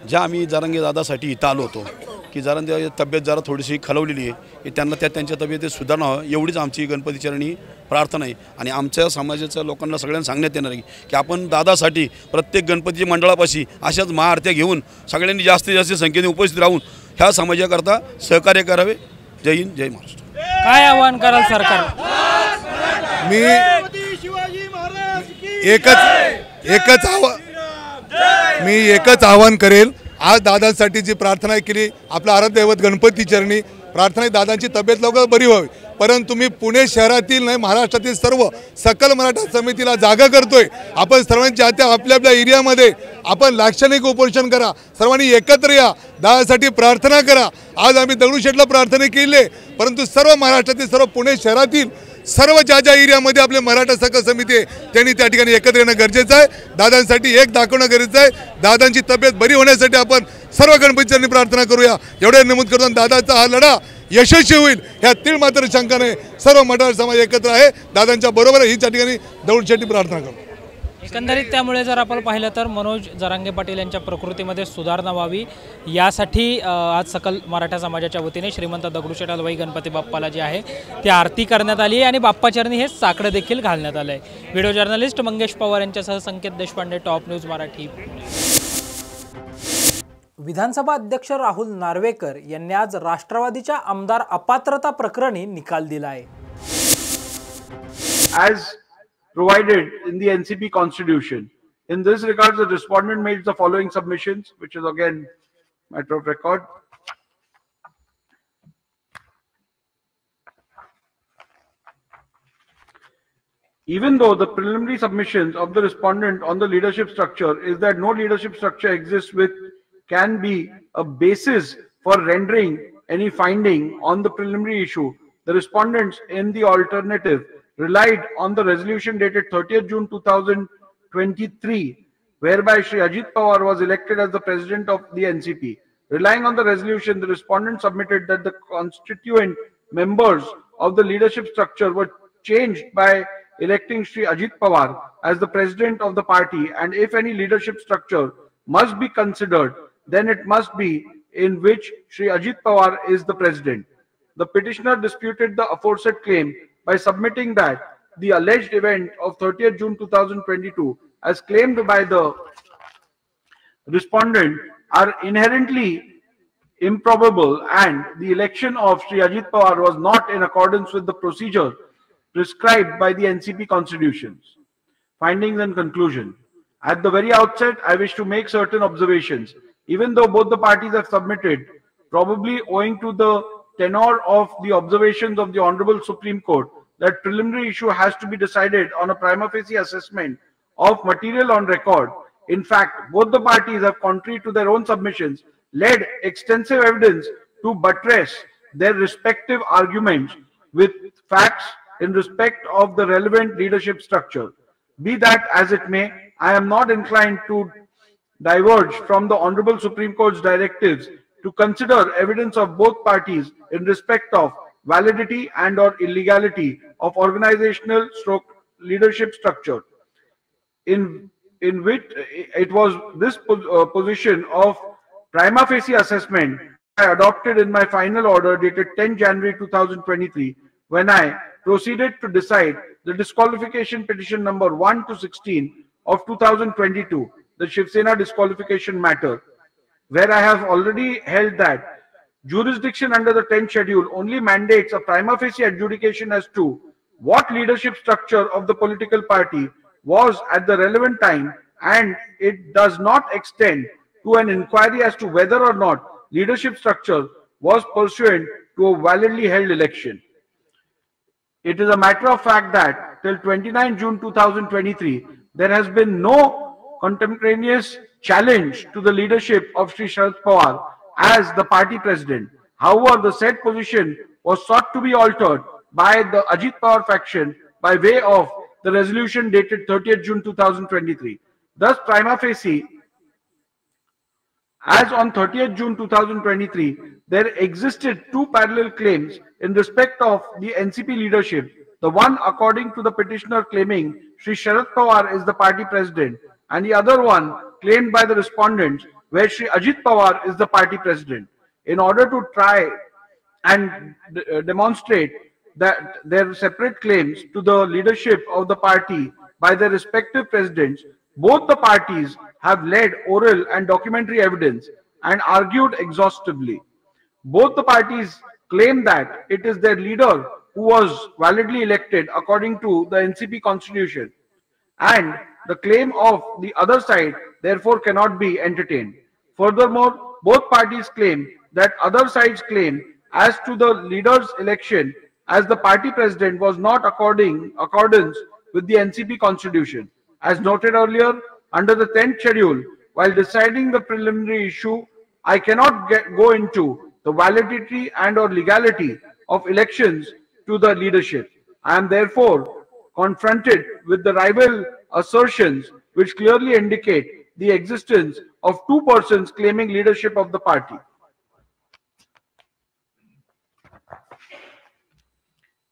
M: ज्या आम्ही जरांगे दादासाठी इथं आलो होतो की जरा तब्येत जरा थोडीशी खालवलेली आहे, की त्यांना त्यांच्या तब्येतीत सुधारणा व्हावं एवढीच आमची गणपती चरणी प्रार्थना आहे। आणि आमच्या समाजाच्या लोकांना सगळ्यांना सांगण्यात येणार आहे की आपण दादासाठी प्रत्येक गणपती मंडळापाशी अशाच महाआरत्या घेऊन सगळ्यांनी जास्तीत जास्त संख्येने उपस्थित राहून ह्या समाजाकरता सहकार्य करावे। जय हिंद, जय महाराष्ट्र।
A: काय आवाहन कराल सरकार?
K: मी एकच आवाहन करेल, आज दादांसाठी जी प्रार्थना केली, आपला आराध्य दैवत गणपती चरणी प्रार्थना, दादांची तब्येत लवकर बरी व्हावी। परंतु मी पुणे शहरातील नाही महाराष्ट्रातील सर्व सकल मराठा समितीला जागा करतोय, आपण सर्वांच्या आपल्या आपल्या एरियामध्ये आपण लाक्षणिक उपोषण करा, सर्वांनी एकत्र या, दादासाठी प्रार्थना करा। आज आम्ही दगडूशेठला प्रार्थना केली आहे, परंतु सर्व महाराष्ट्रातील सर्व पुणे शहरातील सर्व ज्या एरियामध्ये आपले मराठा सकल समिती आहे त्यांनी त्या ठिकाणी एकत्र येणं गरजेचं आहे। दादांसाठी एक दाखवणं गरजेचं आहे, दादांची तब्येत बरी होण्यासाठी आपण सर्व गणपतींनी प्रार्थना करूया। एवढे नमूद करतो दादाचा हा लढा यशस्वी होईल ह्या तीळ मात्र शंका नाही। सर्व मराठा समाज एकत्र आहे, दादांच्या बरोबर ही त्या ठिकाणी दगडूशेठची प्रार्थना करतो।
A: एकंदरीत त्यामुळे जर आपण पाहिलं तर मनोज जरांगे पाटील यांच्या प्रकृतीमध्ये सुधारणा व्हावी यासाठी आज सकल मराठा समाजाच्या वतीने श्रीमंत दगडूशेठ हलवाई गणपती बाप्पाला जी आहे ती आरती करण्यात आली आहे आणि बाप्पाचरणी हे साकडं देखील घालण्यात आलं आहे. व्हिडिओ जर्नलिस्ट मंगेश पवार यांच्यासह संकेत देशपांडे, टॉप न्यूज मराठी. विधानसभा अध्यक्ष राहुल नार्वेकर यांनी आज राष्ट्रवादीच्या आमदार अपात्रता प्रकरणी निकाल दिला आहे.
N: As provided in the NCP constitution. In this regard, the respondent made the following submissions, which is again matter of record. Even though the preliminary submissions of the respondent on the leadership structure is that no leadership structure exists which can be a basis for rendering any finding on the preliminary issue, the respondents in the alternative relied on the resolution dated 30th June 2023, whereby Shri Ajit Pawar was elected as the president of the NCP. Relying on the resolution, the respondent submitted that the constituent members of the leadership structure were changed by electing Shri Ajit Pawar as the president of the party, and if any leadership structure must be considered, then it must be in which Shri Ajit Pawar is the president. The petitioner disputed the aforesaid claim by submitting that the alleged event of 30th June 2022 as claimed by the respondent are inherently improbable and the election of Shri Ajit Pawar was not in accordance with the procedure prescribed by the NCP constitutions. Findings and conclusion. At the very outset, I wish to make certain observations. Even though both the parties have submitted, probably owing to the tenor of the observations of the Honorable Supreme Court, that preliminary issue has to be decided on a prima facie assessment of material on record. In fact, both the parties have, contrary to their own submissions, led extensive evidence to buttress their respective arguments with facts in respect of the relevant leadership structure. Be that as it may, I am not inclined to diverge from the Honorable Supreme Court's directives to consider evidence of both parties in respect of validity and or illegality of organizational stroke leadership structure, in which it was this position of prima facie assessment I adopted in my final order dated 10 January 2023 when I proceeded to decide the disqualification petition number 1 to 16 of 2022, the Shiv Sena disqualification matter, where I have already held that jurisdiction under the 10th schedule only mandates a prima facie adjudication as to what leadership structure of the political party was at the relevant time, and it does not extend to an inquiry as to whether or not leadership structure was pursuant to a validly held election. It is a matter of fact that till 29 June 2023, there has been no contemporaneous challenge to the leadership of Shri Sharad Pawar as the party president. However, the said position was sought to be altered by the Ajit Pawar faction by way of the resolution dated 30th June 2023. Thus, prima facie, as on 30th June 2023, there existed two parallel claims in respect of the NCP leadership. The one according to the petitioner claiming Shri Sharad Pawar is the party president, and the other one claimed by the respondents where Shri Ajit Pawar is the party president. In order to try and demonstrate that their separate claims to the leadership of the party by their respective presidents, both the parties have led oral and documentary evidence and argued exhaustively. Both the parties claim that it is their leader who was validly elected according to the NCP constitution, and the claim of the other side therefore cannot be entertained. Furthermore, both parties claim that other side's claim as to the leader's election as the party president was not accordance with the NCP constitution. As noted earlier, under the 10th schedule, while deciding the preliminary issue, I cannot go into the validity and or legality of elections to the leadership. I am therefore confronted with the rival assertions which clearly indicate the existence of two persons claiming leadership of the party.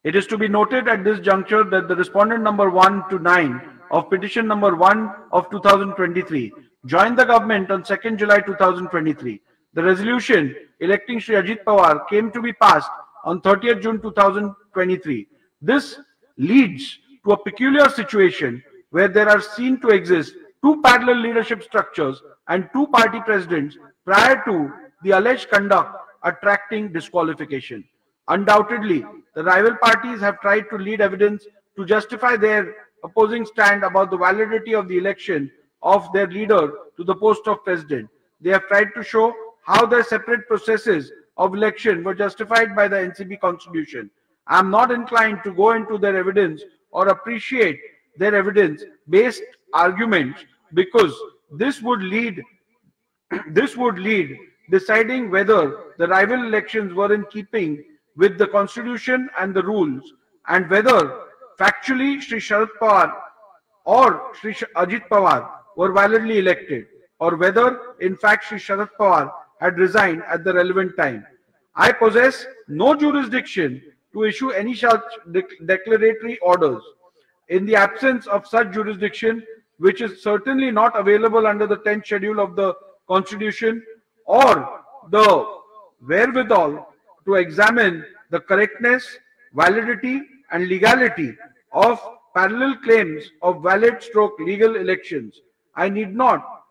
N: It is to be noted at this juncture that the respondent number 1 to 9 of petition number 1 of 2023 joined the government on 2nd July 2023. The resolution electing Shri Ajit Pawar came to be passed on 30th June 2023. This leads to a peculiar situation where there are seen to exist two parallel leadership structures and two party presidents prior to the alleged conduct attracting disqualification. Undoubtedly, the rival parties have tried to lead evidence to justify their opposing stand about the validity of the election of their leader to the post of president. They have tried to show how their separate processes of election were justified by the NCP constitution. I am not inclined to go into their evidence or appreciate their evidence-based arguments because this would lead deciding whether the rival elections were in keeping with the constitution and the rules, and whether factually Shri Sharad Pawar or Shri Ajit Pawar were validly elected, or whether in fact Shri Sharad Pawar had resigned at the relevant time. I possess no jurisdiction to issue any such declaratory orders. In the absence of such jurisdiction, which is certainly not available under the 10th schedule of the Constitution, or the wherewithal to examine the correctness, validity and legality of parallel claims of valid/legal elections, I need not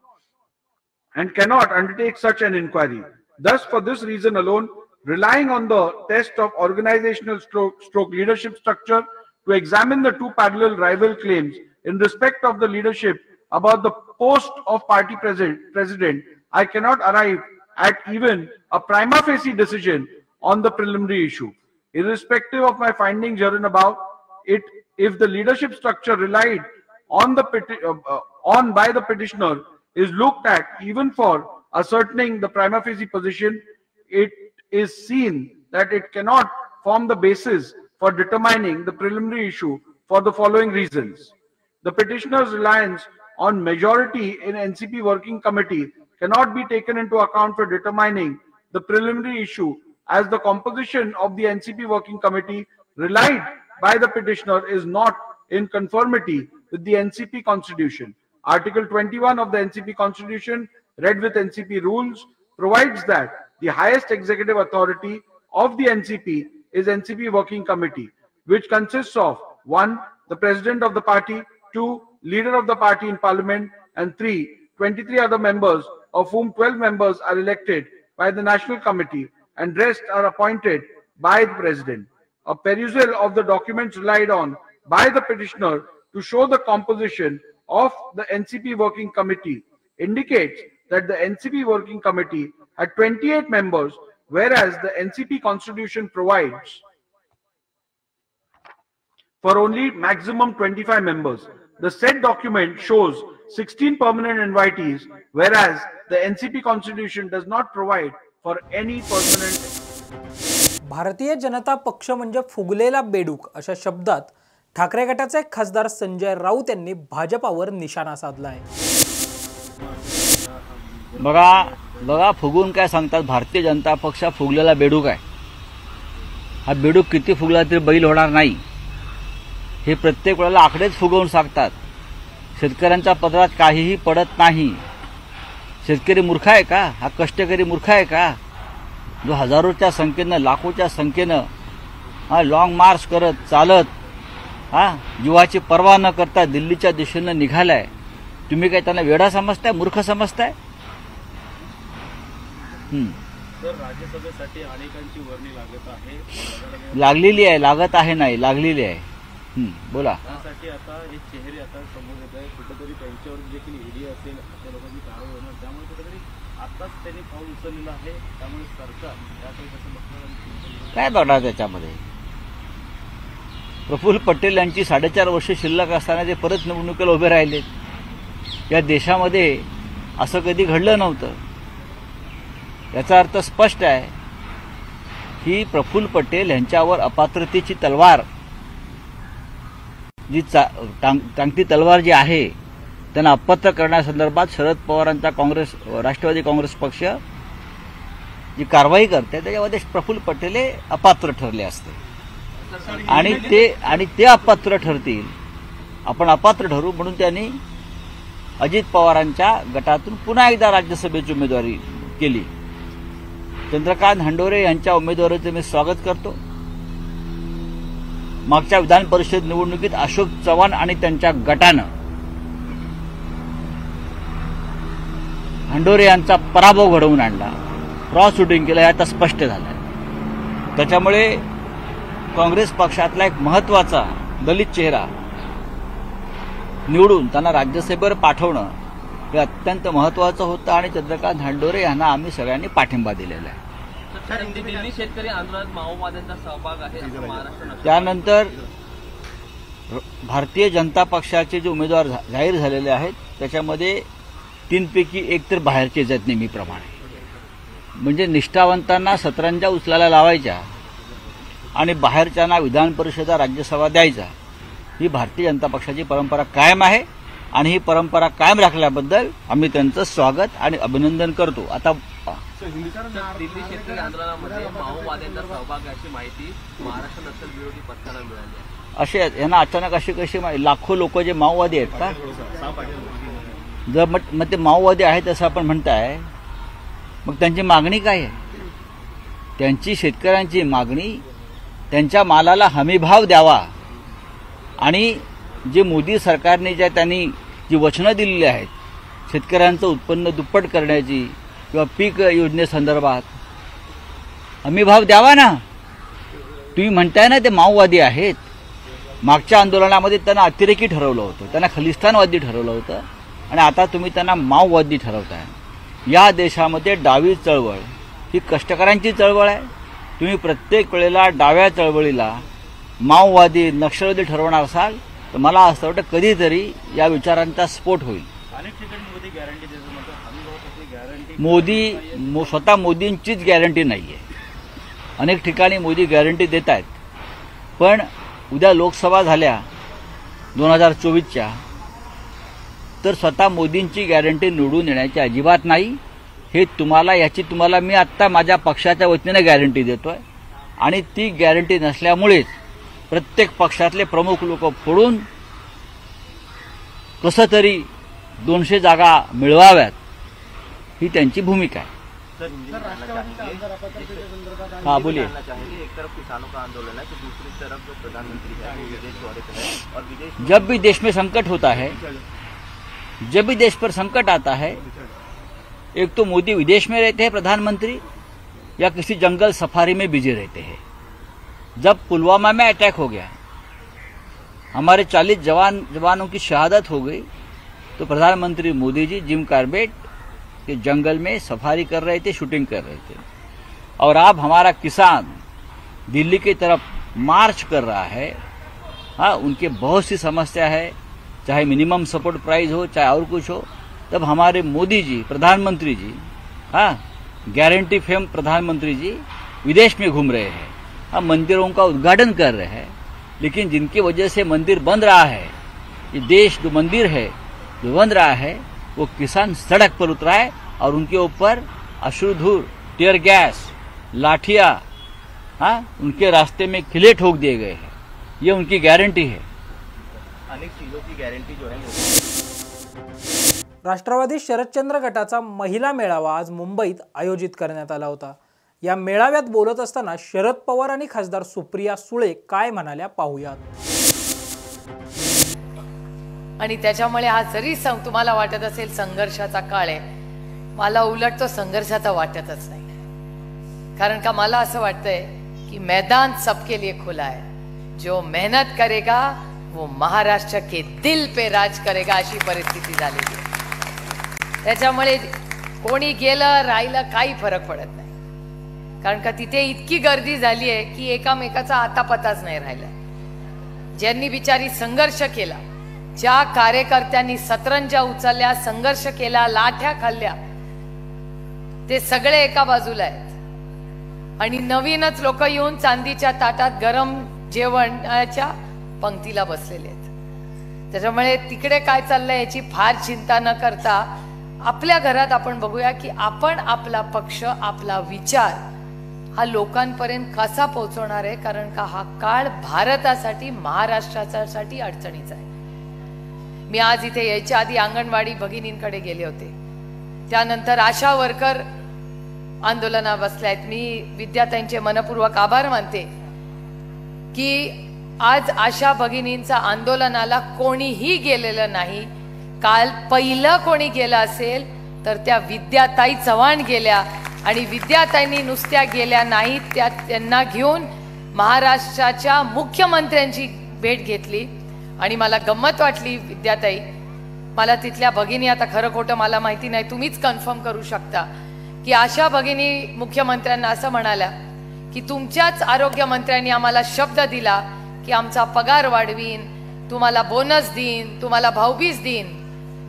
N: and cannot undertake such an inquiry. Thus, for this reason alone, relying on the test of organizational / leadership structure to examine the two parallel rival claims in respect of the leadership about the post of party president, I cannot arrive at even a prima facie decision on the preliminary issue. Irrespective of my findings herein above, if the leadership structure relied on by the petitioner is looked at even for ascertaining the prima facie position, it is seen that it cannot form the basis for determining the preliminary issue for the following reasons. The petitioner's reliance on majority in NCP working committee cannot be taken into account for determining the preliminary issue, as the composition of the NCP working committee relied by the petitioner is not in conformity with the NCP constitution. Article 21 of the NCP constitution, read with NCP rules, provides that the highest executive authority of the NCP is NCP working committee, which consists of 1. the president of the party, 2. leader of the party in parliament, and 3. 23 other members, of whom 12 members are elected by the national committee and rest are appointed by the president. A perusal of the documents relied on by the petitioner to show the composition of the NCP working committee indicates that the NCP working committee had 28 members, whereas the NCP constitution provides for only maximum 25 members. The said document shows 16 permanent invitees, whereas the NCP constitution does not provide for any permanent.
A: Bharatiya Janata पक्ष म्हणजे फुगलेला बेडूक अशा शब्दात ठाकरे गटाचे खासदार संजय राऊत यांनी भाजपावर निशाणा साधला आहे.
O: बघा फुगून काय सांगतात, भारतीय जनता पक्ष फुगलेला बेडूक आहे. हा बेडूक किती फुगला तरी बैल होणार नाही, हे प्रत्येक वेळेला आकडेच फुगवून सांगतात. शेतकऱ्यांच्या पदरात काहीही पडत नाही. शेतकरी मूर्ख आहे का? हा कष्टकरी मूर्ख आहे का, जो हजारोच्या संख्येनं लाखोच्या संख्येनं लॉंग मार्च करत चालत जीवाची पर्वा न करता दिल्लीच्या दिशेनं निघालाय? तुम्ही काय त्यांना वेडा समजताय, मूर्ख समजताय?
P: राज्यसभेसाठी अनेकांची वर्णी लागत आहे,
O: लागलेली आहे, लागत आहे नाही, लागलेली आहे. बोला.
P: त्यासाठी आता एक चेहरे आता समोर येत आहे, कुठेतरी त्यांच्यावर देखील ईडी असेल अशा लोकांची कारवाई होणार, त्यामुळे कुठेतरी आताच त्यांनी पाऊल उचललेलं आहे. त्यामुळे सरकार याकडे कसं बघणार,
O: काय बघणार त्याच्यामध्ये? प्रफुल्ल पटेल यांची 4.5 वर्ष शिल्लक असताना ते परत निवडणुकीला उभे राहिलेत. या देशामध्ये असं कधी घडलं नव्हतं. याचा अर्थ स्पष्ट आहे की प्रफुल्ल पटेल यांच्यावर अपात्रतेची तलवार जी टांगती तलवार जी आहे, त्यांना अपात्र करण्यासंदर्भात शरद पवारांचा राष्ट्रवादी काँग्रेस पक्ष जी कारवाई करते त्याच्यामध्ये प्रफुल्ल पटेल हे अपात्र ठरले असते आणि ते अपात्र ठरतील आपण अपात्र ठरू म्हणून त्यांनी अजित पवारांच्या गटातून पुन्हा एकदा राज्यसभेची उमेदवारी केली. चंद्रकांत हंडोरे यांच्या उमेदवारीचे मी स्वागत करतो. मागच्या विधान परिषद निवडणुकीत अशोक चव्हाण आणि त्यांच्या गटानं हंडोरे यांचा पराभव घडवून आणला, क्रॉस शूटिंग केलं, हे आता स्पष्ट झालंय. त्याच्यामुळे काँग्रेस पक्षातला एक महत्वाचा दलित चेहरा निवडून त्यांना राज्यसभेवर पाठवणं हे अत्यंत महत्वाचं होतं आणि चंद्रकांत हंडोरे यांना आम्ही सगळ्यांनी पाठिंबा दिलेला आहे.
L: दिल्ली शेतकरी आंदोलनात माओवाद्यांचा सहभाग आहे असं महाराष्ट्र.
O: त्यानंतर भारतीय जनता पक्षाचे जे उमेदवार जाहीर झालेले आहेत त्याच्यामध्ये 3 पैकी 1 तर बाहेरचेच आहेत नेहमीप्रमाणे. म्हणजे निष्ठावंतांना सतरंजा उचलायला लावायच्या आणि बाहेरच्यांना विधान परिषदा राज्यसभा द्यायचा, ही भारतीय जनता पक्षाची परंपरा कायम आहे आणि ही परंपरा कायम राखल्याबद्दल आम्ही त्यांचं स्वागत आणि अभिनंदन करतो. आता
P: दिल्ली शेतकरी आंदोलनामध्ये माओवाद्यांचा सहभाग अशी माहिती महाराष्ट्र नक्षल विरोधी पथकाला मिळाली.
O: असे यांना अचानक अशी कशी लाखो लोक जे माओवादी आहेत का? जर मग ते माओवादी आहेत असं आपण म्हणताय, मग त्यांची मागणी काय आहे? त्यांची शेतकऱ्यांची मागणी त्यांच्या मालाला हमीभाव द्यावा आणि जे मोदी सरकारने त्यांनी जी वचनं दिलेली आहेत शेतकऱ्यांचं उत्पन्न दुप्पट करण्याची किंवा पीक योजनेसंदर्भात हमीभाव द्यावा ना. तुम्ही म्हणताय ना ते माओवादी आहेत. मागच्या आंदोलनामध्ये त्यांना अतिरेकी ठरवलं होतं, त्यांना खलिस्तानवादी ठरवलं होतं आणि आता तुम्ही त्यांना माओवादी ठरवताय. या देशामध्ये डावी चळवळ ही कष्टकऱ्यांची चळवळ आहे. तुम्ही प्रत्येक वेळेला डाव्या चळवळीला माओवादी नक्षलवादी ठरवणार असाल तर मला असं वाटतं कधीतरी या विचारांचा स्फोट होईल. स्वतः मोदींचीच गॅरंटी नाहीये. अनेक ठिकाणी मोदी गॅरंटी देत आहेत, पण उद्या लोकसभा झाल्या 2024च्या तर स्वतः मोदींची गॅरंटी निवडून येण्याची अजिबात नाही. हे याची तुम्हाला मी आत्ता माझ्या पक्षाच्या वतीने गॅरंटी देतोय आणि ती गॅरंटी नसल्यामुळेच प्रत्येक पक्षातले प्रमुख लोक फोडून कसं तरी 200 जागा मिळवाव्यात ही त्यांची भूमिका आहे. हाँ बोलिए.
P: एक तरफ किसानों का आंदोलन है तो दूसरी तरफ जो प्रधानमंत्री है वो विदेश दौरे पर है और विदेश
O: जब भी देश में संकट होता है, जब भी देश पर संकट आता है, एक तो मोदी विदेश में रहते हैं प्रधानमंत्री या किसी जंगल सफारी में बिजी रहते हैं. जब पुलवामा में अटैक हो गया, हमारे 40 जवानों की शहादत हो गई, तो प्रधानमंत्री मोदी जी जिम कार्बेट के जंगल में सफारी कर रहे थे, शूटिंग कर रहे थे. और अब हमारा किसान दिल्ली की तरफ मार्च कर रहा है. हाँ, उनके बहुत सी समस्या है, चाहे मिनिमम सपोर्ट प्राइस हो चाहे और कुछ हो. तब हमारे मोदी जी प्रधानमंत्री जी, हाँ, गारंटी फेम प्रधानमंत्री जी विदेश में घूम रहे हैं, हाँ, मंदिरों का उद्घाटन कर रहे हैं. लेकिन जिनकी वजह से मंदिर बंद रहा है, ये देश जो मंदिर है जो बंद रहा है, वो किसान सड़क पर उतरा है और उनके ऊपर अश्रुधूर, टीयर गैस, लाठियां, हाँ, उनके रास्ते में किले ठोक दिए गए हैं. ये उनकी गारंटी है.
P: अनेक चीजों की गारंटी जो है.
A: राष्ट्रवादी शरदचंद्र गटाचा महिला मेळावा आज मुंबईत आयोजित करण्यात आला होता. या मेळाव्यात बोलत असताना शरद पवार आणि खासदार सुप्रिया सुळे काय म्हणाल्या पाहूयात.
Q: आणि त्याच्यामुळे हा जरी तुम्हाला वाटत असेल संघर्षाचा काळ आहे, मला उलट तो संघर्षाचा वाटतच नाही. कारण का मला असं वाटतंय की मैदान सबके लिए खुला है. जो मेहनत करेगा वो महाराष्ट्र के दिल पे राज करेगा, अशी परिस्थिती झालेली आहे. त्याच्यामुळे कोणी गेलं राहिलं काही फरक पडत नाही. कारण का तिथे इतकी गर्दी झाली आहे की एकामेकाचा आतापताच नाही राहिला. ज्यांनी बिचारी संघर्ष केला, ज्या कार्यकर्त्यांनी सतरंजा उचलल्या, संघर्ष केला, लाठ्या खाल्ल्या, ते सगळे एका बाजूला आहेत आणि नवीनच लोक येऊन चांदीच्या ताटात गरम जेवणाच्या पंक्तीला बसलेले आहेत. त्याच्यामुळे तिकडे काय चाललंय याची फार चिंता न करता आपल्या घरात आपण बघूया की आपण आपला पक्ष, आपला विचार हा लोकांपर्यंत कसा पोहोचवणार आहे. कारण का हा काळ भारतासाठी, महाराष्ट्रासाठी अडचणीचा आहे. मी आज इथे यायच्या आधी अंगणवाडी भगिनींकडे गेले होते, त्यानंतर आशा वर्कर आंदोलना बसल्यात. मी विद्यार्थ्यांचे मनपूर्वक आभार मानते की आज आशा भगिनींचा आंदोलनाला कोणीही गेलेलं नाही. काल पहिलं कोणी गेलं असेल तर त्या विद्याताई चव्हाण गेल्या, आणि विद्याताईंनी नुसत्या गेल्या नाहीत, त्यांना घेऊन महाराष्ट्राच्या मुख्यमंत्र्यांची भेट घेतली. आणि मला गंमत वाटली विद्याताई, मला तिथल्या भगिनी, आता खरं खोटं मला माहिती नाही, तुम्हीच कन्फर्म करू शकता की आशा भगिनी मुख्यमंत्र्यांना असं म्हणाल्या की तुमच्याच आरोग्यमंत्र्यांनी आम्हाला शब्द दिला की आमचा पगार वाढवीन, तुम्हाला बोनस देईन, तुम्हाला भाऊबीज देईन.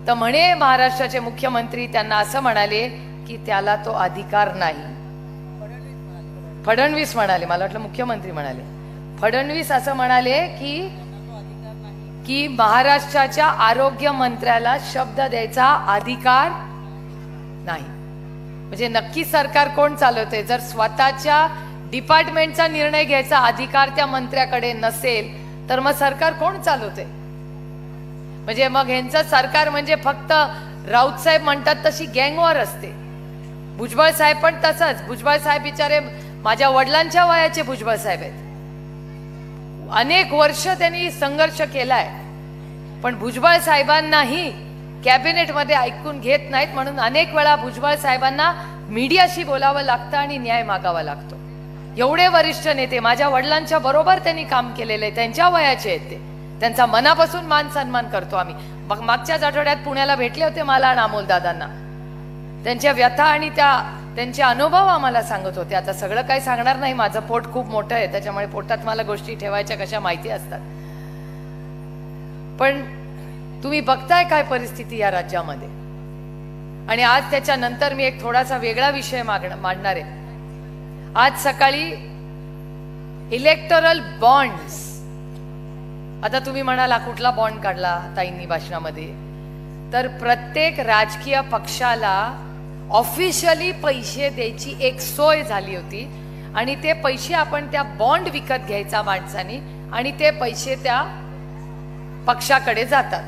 Q: तर म्हणे महाराष्ट्राचे मुख्यमंत्री त्यांना असं म्हणाले की त्याला तो अधिकार नाही. फडणवीस म्हणाले, मला वाटलं मुख्यमंत्री म्हणाले, फडणवीस असं म्हणाले की महाराष्ट्राच्या आरोग्य मंत्र्याला शब्द द्यायचा अधिकार नाही. म्हणजे नक्की सरकार कोण चालवते? जर स्वतःच्या डिपार्टमेंटचा निर्णय घ्यायचा अधिकार त्या मंत्र्याकडे नसेल तर मग सरकार कोण चालवते? म्हणजे मग ह्यांचं सरकार म्हणजे फक्त राऊत साहेब म्हणतात तशी गँगवॉर असते. भुजबळ साहेब पण तसंच. भुजबळ साहेब बिचारे माझ्या वडिलांच्या वयाचे भुजबळ साहेब आहेत. अनेक वर्ष त्यांनी संघर्ष केलाय, पण भुजबळ साहेबांनाही कॅबिनेटमध्ये ऐकून घेत नाहीत, म्हणून अनेक वेळा भुजबळ साहेबांना मीडियाशी बोलावं लागतं आणि न्याय मागावा लागतो. एवढे वरिष्ठ नेते माझ्या वडिलांच्या बरोबर त्यांनी काम केलेलं आहे, त्यांच्या वयाचे आहेत ते, त्यांचा मनापासून मान सन्मान करतो आम्ही. मग मागच्याच आठवड्यात पुण्याला भेटले होते मला आणि अमोल दादांना, त्यांच्या व्यथा आणि त्यांचे अनुभव आम्हाला सांगत होते. आता सगळं काही सांगणार नाही, माझं पोट खूप मोठं आहे, त्याच्यामुळे पोटात मला गोष्टी ठेवायच्या कशा माहिती असतात. पण तुम्ही बघताय काय परिस्थिती या राज्यामध्ये. आणि आज त्याच्यानंतर मी एक थोडासा वेगळा विषय मांडणार आहे. आज सकाळी इलेक्टोरल बॉन्ड्स, आता तुम्ही म्हणाला कुठला बॉन्ड काढला ताईंनी भाषणामध्ये, तर प्रत्येक राजकीय पक्षाला ऑफिशियली पैसे द्यायची एक सोय झाली होती, आणि ते पैसे आपण त्या बॉन्ड विकत घ्यायचा माणसानी, आणि ते पैसे त्या पक्षाकडे जातात.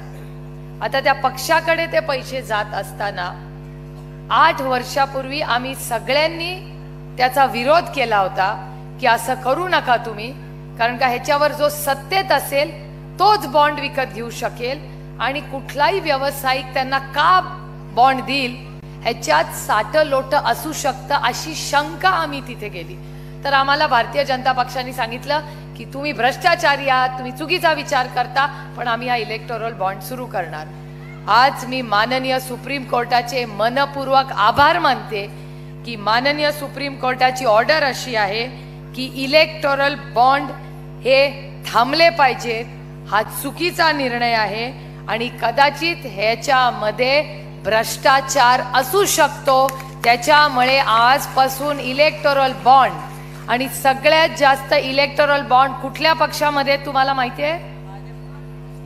Q: आता त्या पक्षाकडे ते पैसे जात असताना 8 वर्षापूर्वी आम्ही सगळ्यांनी त्याचा विरोध केला होता की असं करू नका तुम्ही, कारण का ह्याच्यावर जो सत्तेत असेल तोच बॉन्ड विकत घेऊ शकेल, आणि कुठलाही व्यावसायिक त्यांना का बॉन्ड देईल ह्याच्यात साटलोट असू शकतं अशी शंका आम्ही तिथे गेली. तर आम्हाला भारतीय जनता पक्षाने सांगितलं की तुम्ही भ्रष्टाचारी आहात, तुम्ही चुकीचा विचार करता, पण आम्ही हा इलेक्टोरल बॉन्ड सुरू करणार. आज मी माननीय सुप्रीम कोर्टाचे मनपूर्वक आभार मानते की माननीय सुप्रीम कोर्टाची ऑर्डर अशी आहे की इलेक्टोरल बॉन्ड हे थांबले पाहिजेत. हा चुकीचा निर्णय आहे आणि कदाचित ह्याच्यामध्ये भ्रष्टाचार असू शकतो. त्याच्यामुळे आजपासून इलेक्टोरल बॉन्ड, आणि सगळ्यात जास्त इलेक्टोरल बॉन्ड कुठल्या पक्षामध्ये तुम्हाला माहिती आहे?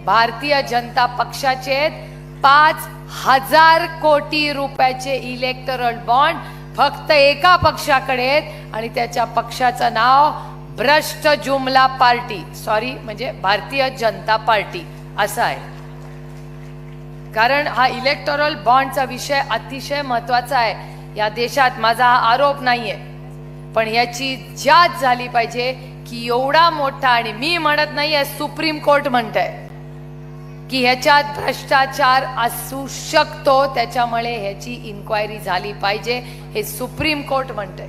Q: भारतीय जनता पक्षाचे 5,000 कोटी रुपयाचे इलेक्टोरल बॉन्ड फक्त एका पक्षाकडे आहेत, आणि त्याच्या पक्षाचं नाव भ्रष्ट जुमला पार्टी, सॉरी म्हणजे भारतीय जनता पार्टी असं आहे. कारण हा इलेक्टोरल बॉन्डचा विषय अतिशय महत्वाचा आहे या देशात. माझा हा आरोप नाहीये, पण याची जांच झाली पाहिजे की एवढा मोठा, आणि मी म्हणत नाहीये, सुप्रीम कोर्ट म्हणतंय की ह्याच्यात भ्रष्टाचार असू शकतो, त्याच्यामुळे ह्याची इन्क्वायरी झाली पाहिजे, हे सुप्रीम कोर्ट म्हणतंय.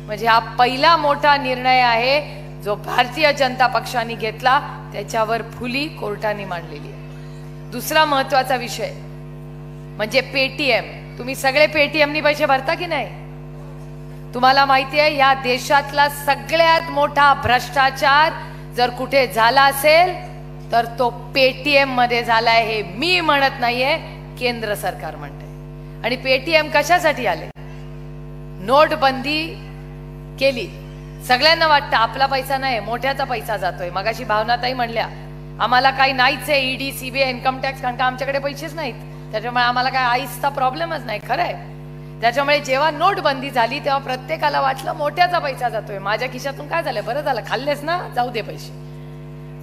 Q: म्हणजे हा पहिला मोठा निर्णय आहे जो भारतीय जनता पक्षाने घेतला, त्याच्यावर फुली कोर्टाने मांडलेली आहे. दुसरा महत्वाचा विषय म्हणजे पेटीएम. तुम्ही सगळे पेटीएमनी पैसे भरता की नाही? तुम्हाला माहिती आहे या देशातला सगळ्यात मोठा भ्रष्टाचार जर कुठे झाला असेल तर तो पेटीएम मध्ये झालाय. हे मी म्हणत नाहीये, केंद्र सरकार म्हणते. आणि पेटीएम कशासाठी आले? नोटबंदी केली, सगळ्यांना वाटतं आपला पैसा नाही, मोठ्याचा पैसा जातोय. मगाशी भावनाताई म्हणल्या आम्हाला काही नाहीच आहे, ईडी सीबीआय इन्कम टॅक्स, कारण का आमच्याकडे पैसेच नाहीत, त्याच्यामुळे आम्हाला काय आईसचा प्रॉब्लेमच नाही. खरं आहे. त्याच्यामुळे जेव्हा नोटबंदी झाली तेव्हा प्रत्येकाला वाटलं मोठ्याचा पैसा जातोय, माझ्या खिशातून काय झालं, बरं झालं खाल्लेस ना, जाऊ दे पैसे.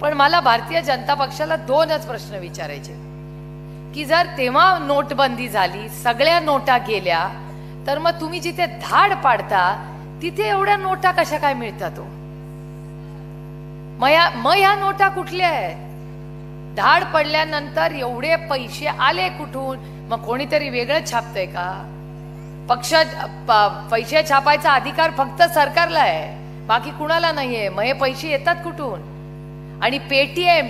Q: पण मला भारतीय जनता पक्षाला 2च प्रश्न विचारायचे. की जर तेव्हा नोटबंदी झाली, सगळ्या नोटा गेल्या, तर मग तुम्ही जिथे धाड पाडता तिथे एवढ्या नोटा कशा काय मिळतात? मग ह्या नोटा कुठल्या आहेत? धाड पडल्यानंतर एवढे पैसे आले कुठून? मग कोणीतरी वेगळं छापतंय का? पैसे छापायचा अधिकार फक्त सरकारला आहे, बाकी कुणाला नाहीये. मग हे पैसे येतात कुठून? आणि पेटीएम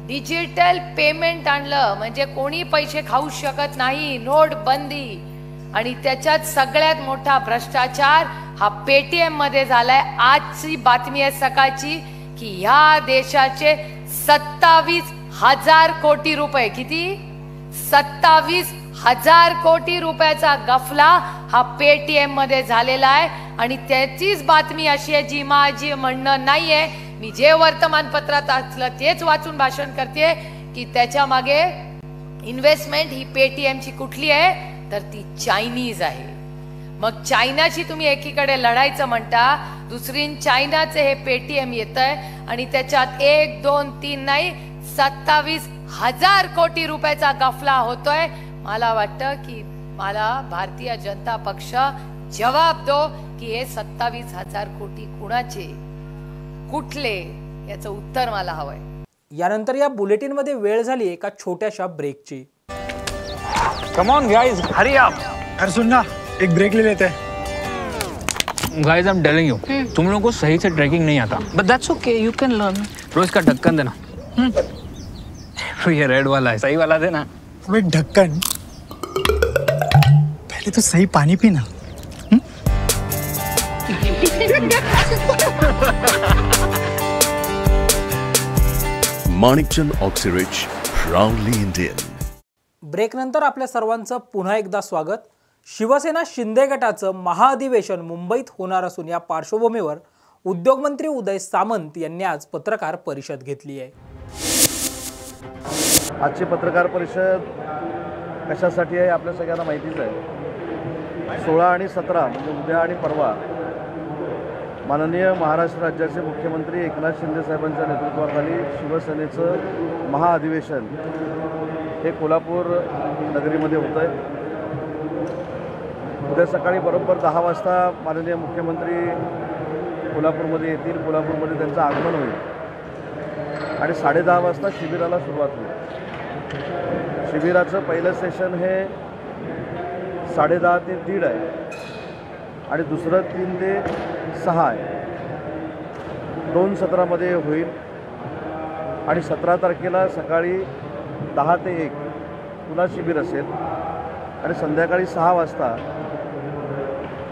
Q: डिजिटल पेमेंट आणलं म्हणजे कोणी पैसे खाऊ शकत नाही. नोटबंदी आणि त्याच्यात सगळ्यात मोठा भ्रष्टाचार हा पेटीएम मध्ये झालाय. आजची बातमी आहे सकाळची की ह्या देशाचे 27,000 कोटी रुपये, किती? 27,000 कोटी रुपयाचा गफला हा पेटीएम मध्ये झालेला आहे. आणि त्याचीच बातमी अशी आहे जी माझी म्हणणं नाहीये, मी जे वर्तमानपत्रात असलं तेच वाचून भाषण करते की त्याच्या मागे इन्व्हेस्टमेंट ही पेटीएमची कुठली आहे? तर ती चायनीज आहे. मग चायनाशी तुम्ही एकीकडे लढायचं म्हणता, दुसरी चायनाचे हे पेटीएम येत आहे आणि त्याच्यात 1, 2, 3 नाही 27,000 कोटी रुपयाचा गफला होतोय. मला वाटतं की मला भारतीय जनता पक्ष जवाब दो की हे 27,000 कोटी कुणाचे, कुठले, याचं उत्तर मला हवंय.
A: यानंतर या बुलेटिनमध्ये वेळ झाली एका छोट्याशा ब्रेकची.
F: Come on guys, hurry up.
G: यार सुन ना, एक ब्रेक ले लेते हैं.
F: Guys I am telling you, तुम लोगों को सही से ट्रैकिंग नहीं आता, but that's okay, you can learn. रोज का ढक्कन देना. ये रेड वाला है, सही वाला देना.
G: अबे ढक्कन, पहले तो सही पानी पीना.
I: Manikchand Oxyrich, proudly Indian.
A: Break नंतर आपल्या सर्वांचं पुन्हा एकदा स्वागत. शिवसेना शिंदे गटाचं महाअधिवेशन मुंबईत होणार असून या पार्श्वभूमीवर उद्योगमंत्री उदय सामंत यांनी आज पत्रकार परिषद घेतली आहे.
R: आजची पत्रकार परिषद कशासाठी आहे आपल्या सगळ्यांना माहितीच आहे. 16 आणि 17 म्हणजे उद्या आणि परवा माननीय महाराष्ट्र राज्याचे मुख्यमंत्री एकनाथ शिंदे साहेबांच्या नेतृत्वाखाली शिवसेनेचं महाअधिवेशन हे कोल्हापूर नगरीमध्ये होतं आहे. उद्या सकाळी बरोबर 10 वाजता माननीय मुख्यमंत्री कोल्हापूरमध्ये येतील. कोल्हापूरमध्ये त्यांचं आगमन होईल आणि 10:30 वाजता शिबिराला सुरुवात होईल. शिबिराचं पहिलं सेशन हे 10:30 ते 1:30 आहे आणि दुसरं 3 ते 6 आहे. 2 सत्रामध्ये होईल आणि 17 तारखेला सकाळी 10 ते 1 पुन्हा शिबिर असेल आणि संध्याकाळी 6 वाजता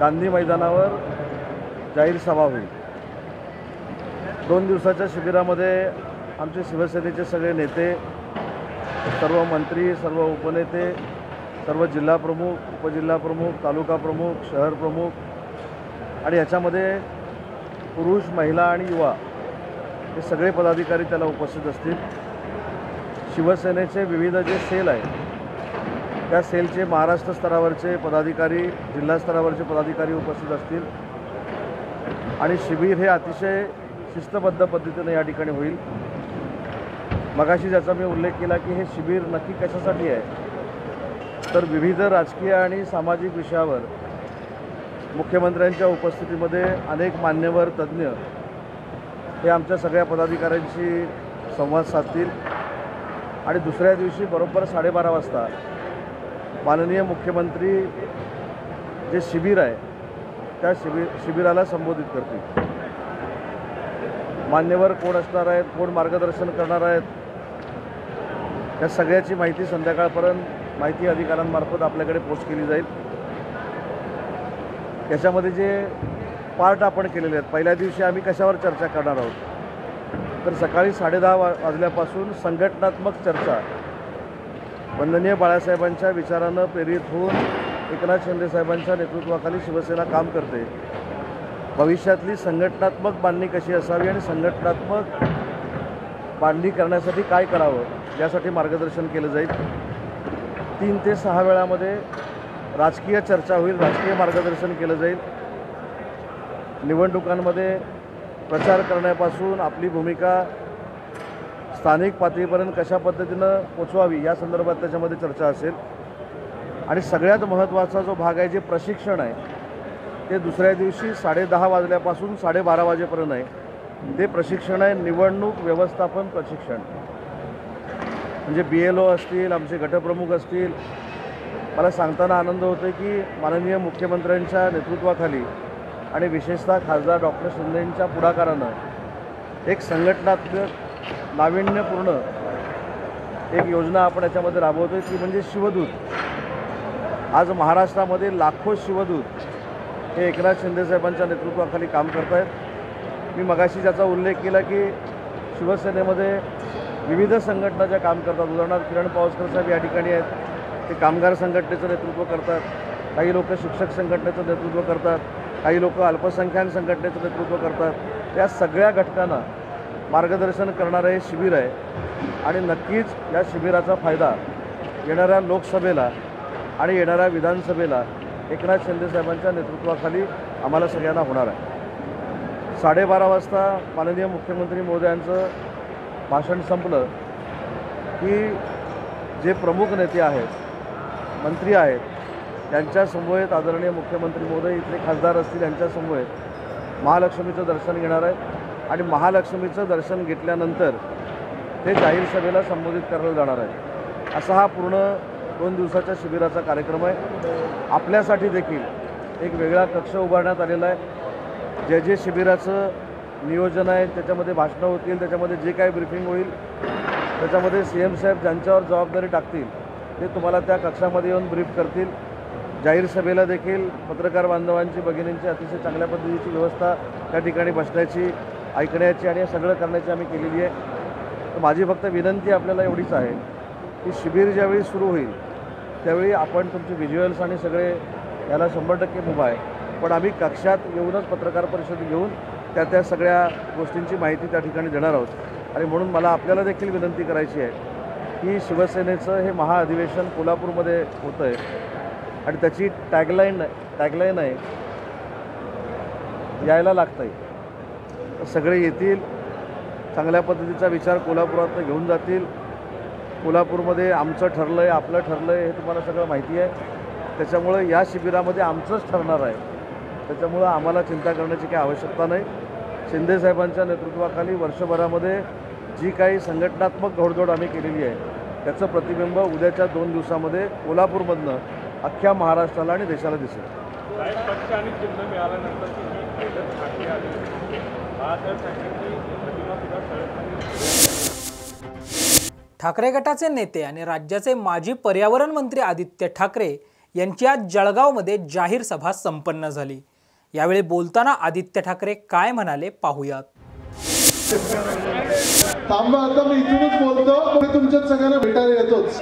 R: गांधी मैदानावर जाहीर सभा होईल. 2 दिवसाच्या शिबिरामध्ये आमचे शिवसेनेचे सगळे नेते, सर्व मंत्री, सर्व उपनेते, सर्व जिल्हाप्रमुख, उपजिल्हाप्रमुख, तालुका प्रमुख, शहर प्रमुख आणि याच्यामध्ये पुरुष, महिला आणि युवा हे सगळे पदाधिकारी त्याला उपस्थित असतील. शिवसेनेचे विविध जे सेल आहेत त्या सेलचे महाराष्ट्र स्तरावरचे पदाधिकारी, जिल्हा स्तरावरचे पदाधिकारी उपस्थित असतील आणि शिबिर हे अतिशय शिस्तबद्ध पद्धतीने या ठिकाणी होईल. मगाशी ज्याचा मी उल्लेख केला की हे शिबिर नक्की कशासाठी आहे, तर विविध राजकीय आणि सामाजिक विषयावर मुख्यमंत्र्यांच्या उपस्थितीमध्ये अनेक मान्यवर तज्ज्ञ हे आमच्या सगळ्या पदाधिकाऱ्यांशी संवाद साधतील आणि दुसऱ्या दिवशी बरोबर 12:30 वाजता माननीय मुख्यमंत्री जे शिबिर आहे त्या शिबिराला संबोधित करतील. मान्यवर कोण असणार आहेत, कोण मार्गदर्शन करणार आहेत, त्या सगळ्याची माहिती संध्याकाळपर्यंत माहिती अधिकाऱ्यांमार्फत आपल्याकडे पोस्ट केली जाईल. याच्यामध्ये जे पार्ट आपण केलेले आहेत, पहिल्या दिवशी आम्ही कशावर चर्चा करणार आहोत, तर सकाळी 10:30 वाजल्यापासून संघटनात्मक चर्चा वंदनीय बाळासाहेबांच्या विचारानं प्रेरित होऊन एकनाथ शिंदे साहेबांच्या नेतृत्वाखाली शिवसेना काम करते. भविष्यातली संघटनात्मक बांधणी कशी असावी आणि संघटनात्मक बांधणी करण्यासाठी काय करावं यासाठी मार्गदर्शन केलं जाईल. 3 ते 6 वेळामध्ये राजकीय चर्चा होईल, राजकीय मार्गदर्शन केलं जाईल. निवडणुकांमध्ये प्रचार करण्यापासून आपली भूमिका स्थानिक पातळीपर्यंत कशा पद्धतीनं पोचवावी या संदर्भात त्याच्यामध्ये चर्चा असेल. आणि सगळ्यात महत्त्वाचा जो भाग आहे जे प्रशिक्षण आहे ते दुसऱ्या दिवशी 10:30 वाजल्यापासून 12:30 वाजेपर्यंत आहे. ते प्रशिक्षण आहे निवडणूक व्यवस्थापन प्रशिक्षण. म्हणजे BLO असतील, आमचे गटप्रमुख असतील. मला सांगताना आनंद होतो की माननीय मुख्यमंत्र्यांच्या नेतृत्वाखाली आणि विशेषतः खासदार डॉक्टर शिंदेंच्या पुढाकारानं एक संघटनात्मक नाविन्यपूर्ण एक योजना आपण याच्यामध्ये राबवतोय ती म्हणजे शिवदूत. आज महाराष्ट्रामध्ये लाखो शिवदूत हे एकनाथ शिंदेसाहेबांच्या नेतृत्वाखाली काम करत आहेत. मी मगाशी ज्याचा उल्लेख केला की शिवसेनेमध्ये विविध संघटना ज्या काम करतात, उदाहरणार्थ किरण पावसकर साहेब या ठिकाणी आहेत, ते कामगार संघटनेचं नेतृत्व करतात. काही लोक शिक्षक संघटनेचं नेतृत्व करतात, काही लोक अल्पसंख्याक संघटनेचं नेतृत्व करतात. त्या सगळ्या घटकांना मार्गदर्शन करणारं हे शिबिर आहे. आणि नक्कीच या शिबिराचा फायदा येणाऱ्या लोकसभेला आणि येणाऱ्या विधानसभेला एकनाथ शिंदेसाहेबांच्या नेतृत्वाखाली आम्हाला सगळ्यांना होणार आहे. 12:30 वाजता माननीय मुख्यमंत्री महोदयांचं भाषण संपलं की जे प्रमुख नेते आहेत, मंत्री आहेत, त्यांच्यासमवेत आदरणीय मुख्यमंत्री महोदय, इथले खासदार असतील यांच्यासमवेत महालक्ष्मीचं दर्शन घेणार आहेत. आणि महालक्ष्मीचं दर्शन घेतल्यानंतर ते जाहीर सभेला संबोधित करायला जाणार आहे. असा हा पूर्ण 2 दिवसाच्या शिबिराचा कार्यक्रम आहे. आपल्यासाठी देखील एक वेगळा कक्ष उभारण्यात आलेला आहे. जे शिबिराचं नियोजन आहे त्याच्यामध्ये भाषणं होतील, त्याच्यामध्ये जे काही ब्रीफिंग होईल त्याच्यामध्ये CM साहेब ज्यांच्यावर जबाबदारी टाकतील ते तुम्हाला त्या कक्षामध्ये येऊन ब्रीफ करतील. जाहीर सभेला देखील पत्रकार बांधवांची, भगिनींची अतिशय चांगल्या पद्धतीची व्यवस्था त्या ठिकाणी बसण्याची, ऐकण्याची आणि हे सगळं करण्याची आम्ही केलेली आहे. तर माझी फक्त विनंती आपल्याला एवढीच आहे की शिबिर ज्यावेळी सुरू होईल त्यावेळी आपण तुमचे व्हिज्युअल्स आणि सगळे याला 100% उभा आहे, पण आम्ही कक्षात येऊनच पत्रकार परिषद घेऊन त्या सगळ्या गोष्टींची माहिती त्या ठिकाणी देणार आहोत. आणि म्हणून मला आपल्याला देखील विनंती करायची आहे की शिवसेनेचं हे महाअधिवेशन कोल्हापूरमध्ये होतं आहे आणि त्याची टॅगलाईन आहे यायला लागतं आहे. सगळे येतील, चांगल्या पद्धतीचा विचार कोल्हापुरात घेऊन जातील. कोल्हापूरमध्ये आमचं ठरलं आहे, आपलं ठरलं आहे, हे तुम्हाला सगळं माहिती आहे. त्याच्यामुळं या शिबिरामध्ये आमचंच ठरणार आहे. त्याच्यामुळं आम्हाला चिंता करण्याची काही आवश्यकता नाही. शिंदेसाहेबांच्या नेतृत्वाखाली वर्षभरामध्ये जी काही संघटनात्मक घोडदौड आम्ही केलेली आहे त्याचं प्रतिबिंब उद्याच्या 2 दिवसामध्ये कोल्हापूरमधनं अख्ख्या महाराष्ट्राला आणि देशाला दिसेल.
P: पक्ष आणि चिन्ह मिळाल्यानंतर
A: ठाकरे गटाचे नेते आणि राज्याचे माजी पर्यावरण मंत्री आदित्य ठाकरे यांची आज जळगावमध्ये जाहीर सभा संपन्न झाली. यावेळी बोलताना आदित्य ठाकरे काय म्हणाले पाहूयात.
S: थांबा, आता मी इथूनच बोलतो, मी तुमच्या सगळ्यांना भेटायला येतोच.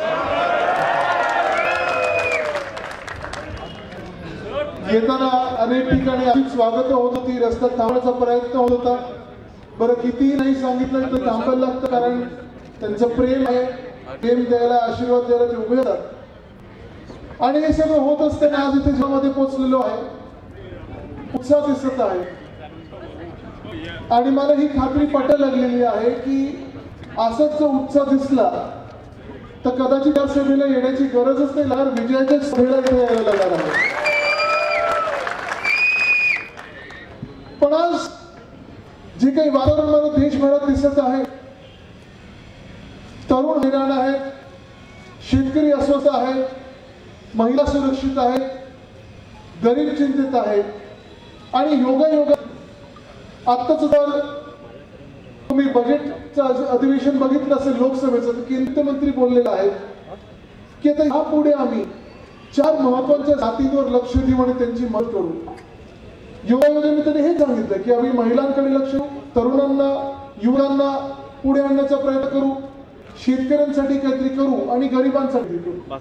S: येताना अनेक ठिकाणी अधिक स्वागत होत होती, रस्त्यात थांबण्याचा प्रयत्न होत होता. बरं, कितीही नाही सांगितलं तर थांबायला लागतं, कारण त्यांचं प्रेम आहे. प्रेम द्यायला, आशीर्वाद द्यायला ते उभे राहतात. आणि हे सगळं होत असताना आज इथे जेव्हा पोहोचलेलो आहे, उत्साह दिसत आहे. आणि मला ही खात्री पटायला लागलेली आहे की असाच जो उत्साह दिसला तर कदाचित या सभेला येण्याची गरजच नाही लागणार, विजयाच्या सभेला इथे यायला लागणार आहे. पण आज जे काही वातावरण मला देशभरात दिसत आहे, तरुण हैराण आहेत, शेतकरी अस्वस्थ आहेत, महिला सुरक्षित आहेत, गरीब चिंतित आहेत. आणि योगायोगा आत्ताच जर तुम्ही बजेटचं अधिवेशन बघितलं असेल लोकसभेचं, तर केंद्रीय मंत्री बोललेला आहे की आता यापुढे आम्ही 4 महत्वाच्या जातींवर लक्ष देऊ आणि त्यांची मदत करू. योगायोगाने त्यांनी हे सांगितलं की आम्ही महिलांकडे लक्ष देऊ, तरुणांना, युवकांना पुढे आणण्याचा प्रयत्न करू, शेतकऱ्यांसाठी काहीतरी करू आणि गरिबांसाठी करू.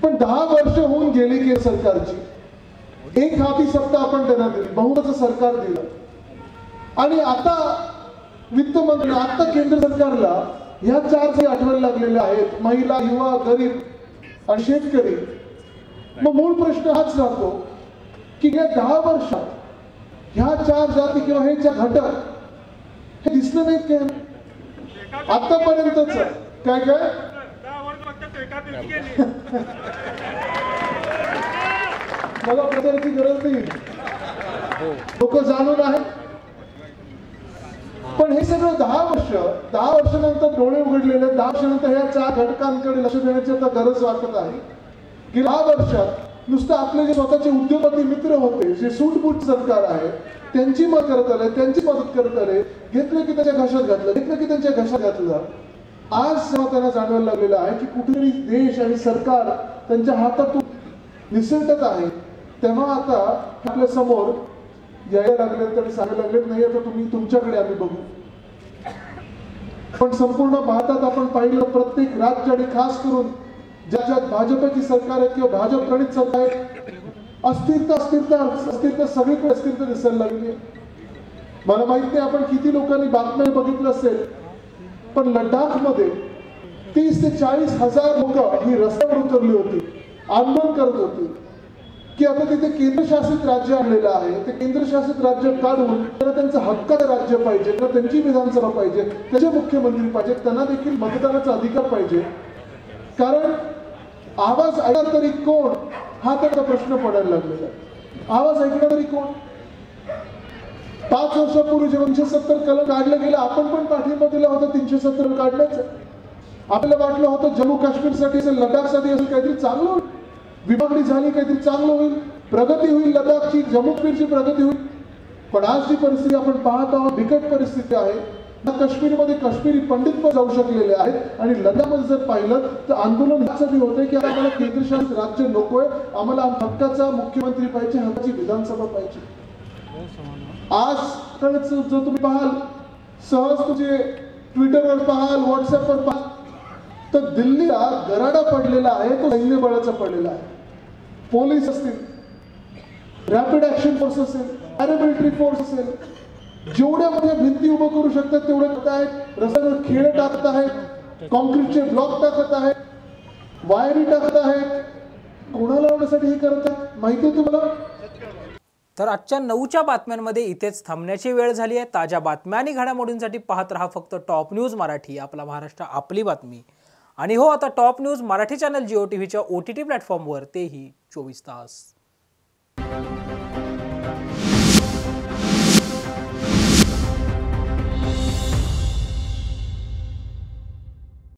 S: पण 10 वर्ष होऊन गेली केंद्र सरकारची. एक हाती सत्ता आपण त्यांना दिली, बहुमताचं सरकार दिलं. आणि आता वित्तमंत्री, आता केंद्र सरकारला ह्या 4 आठवायला लागलेल्या आहेत, महिला, युवा, गरीब आणि शेतकरी. मग मूळ प्रश्न हाच राहतो की या 10 वर्षात ह्या 4 जाती किंवा हे 4 घटक हे दिसले नाहीत का? आतापर्यंतच काय काय मला प्रचाराची गरज नाही, लोक जाणून आहे. पण हे सगळं 10 वर्षानंतर डोळे उघडलेले, 10 वर्षानंतर ह्या 4 घटकांकडे लक्ष देण्याची आता गरज वाटत आहे की 10 वर्षात नुसतं आपले जे स्वतःचे उद्योगपती मित्र होते, जे सूटबूट सरकार आहे, त्यांची मदत करत आले, त्यांची मदत करत आले, घेतलं की त्याच्या घशात घातलं, घेतलं की त्यांच्या घशात घातलं. आज जेव्हा त्यांना जाणवायला लागलेलं आहे की कुठेतरी देश आणि सरकार त्यांच्या हातातून निसटत आहे, तेव्हा आता आपल्या समोर यायला लागले तर सांगायला लागले नाही आता तुम्ही तुमच्याकडे आम्ही बघू. पण संपूर्ण भारतात आपण पाहिलं प्रत्येक राज्य आणि खास करून ज्याच्यात भाजपची सरकार आहे किंवा भाजप प्रणित सरकार आहे, अस्थिरता सगळीकडे अस्थिरता दिसायला लागली आहे. मला माहित नाही आपण किती लोकांनी बातम्या बघितलं असेल, पण लडाखमध्ये 30 ते 40 हजार लोक ही रस्त्यावर उतरली होती, आंदोलन करत होती की आता तिथे केंद्रशासित राज्य आणलेलं आहे, ते केंद्रशासित राज्य काढून त्यांना त्यांचं हक्काचं राज्य पाहिजे, त्यांना त्यांची विधानसभा पाहिजे, त्याचे मुख्यमंत्री पाहिजे, त्यांना देखील मतदानाचा अधिकार पाहिजे. कारण आवाज ऐकणार तरी कोण हा त्याचा प्रश्न पडायला लागलेला आहे. आवाज ऐकणार तरी कोण? 5 वर्षापूर्वी जेव्हा 370 कलम काढलं गेलं, आपण पण पाठिंबा दिला होता 370 काढण्याचं. आपल्याला वाटलं होतं जम्मू काश्मीरसाठी असेल, लडाखसाठी असेल काहीतरी चांगलं होईल, विभागणी झाली काहीतरी चांगलं होईल, प्रगती होईल, लडाखची जम्मू काश्मीरची प्रगती होईल. पण आज जी परिस्थिती आपण पाहत आहोत, बिकट परिस्थिती आहे. काश्मीरमध्ये काश्मीरी पंडित पण जाऊ शकलेले आहेत आणि लडाखमध्ये जर पाहिलं तर आंदोलन यासाठी होते की आम्हाला केंद्रशासित राज्य नकोय, आम्हाला हक्काचा मुख्यमंत्री पाहिजे, हक्काची विधानसभा पाहिजे. आज जो तुम्ही पाहाल, सहज तुझे ट्विटरवर पाहाल, व्हॉट्सअपवर पाहाल, तर दिल्लीला गराडा पडलेला आहे, तो सैन्य बळाचा पडलेला आहे. पोलीस असतील, रॅपिड ऍक्शन फोर्स असेल, पॅरामिलिटरी फोर्स असेल, जेवढ्या मोठ्या भिंती उभं करू शकतात तेवढे करत आहेत, रस्त्यावर खेळ टाकत आहेत, कॉन्क्रीटचे ब्लॉक टाकत आहेत, वायरी टाकत आहेत. कोणाला लावण्यासाठी हे करत आहेत माहिती आहे तुम्हाला?
A: तर आजच्या 9च्या बातम्यांमध्ये इथेच थांबण्याची वेळ झाली आहे. ताज्या बातम्या आणि घडामोडींसाठी पाहत रहा फक्त टॉप न्यूज मराठी, आपला महाराष्ट्र आपली बातमी. आणि हो, आता top news Marathi channel Jio टीव्हीच्या OTT प्लॅटफॉर्मवर, तेही 24 तास.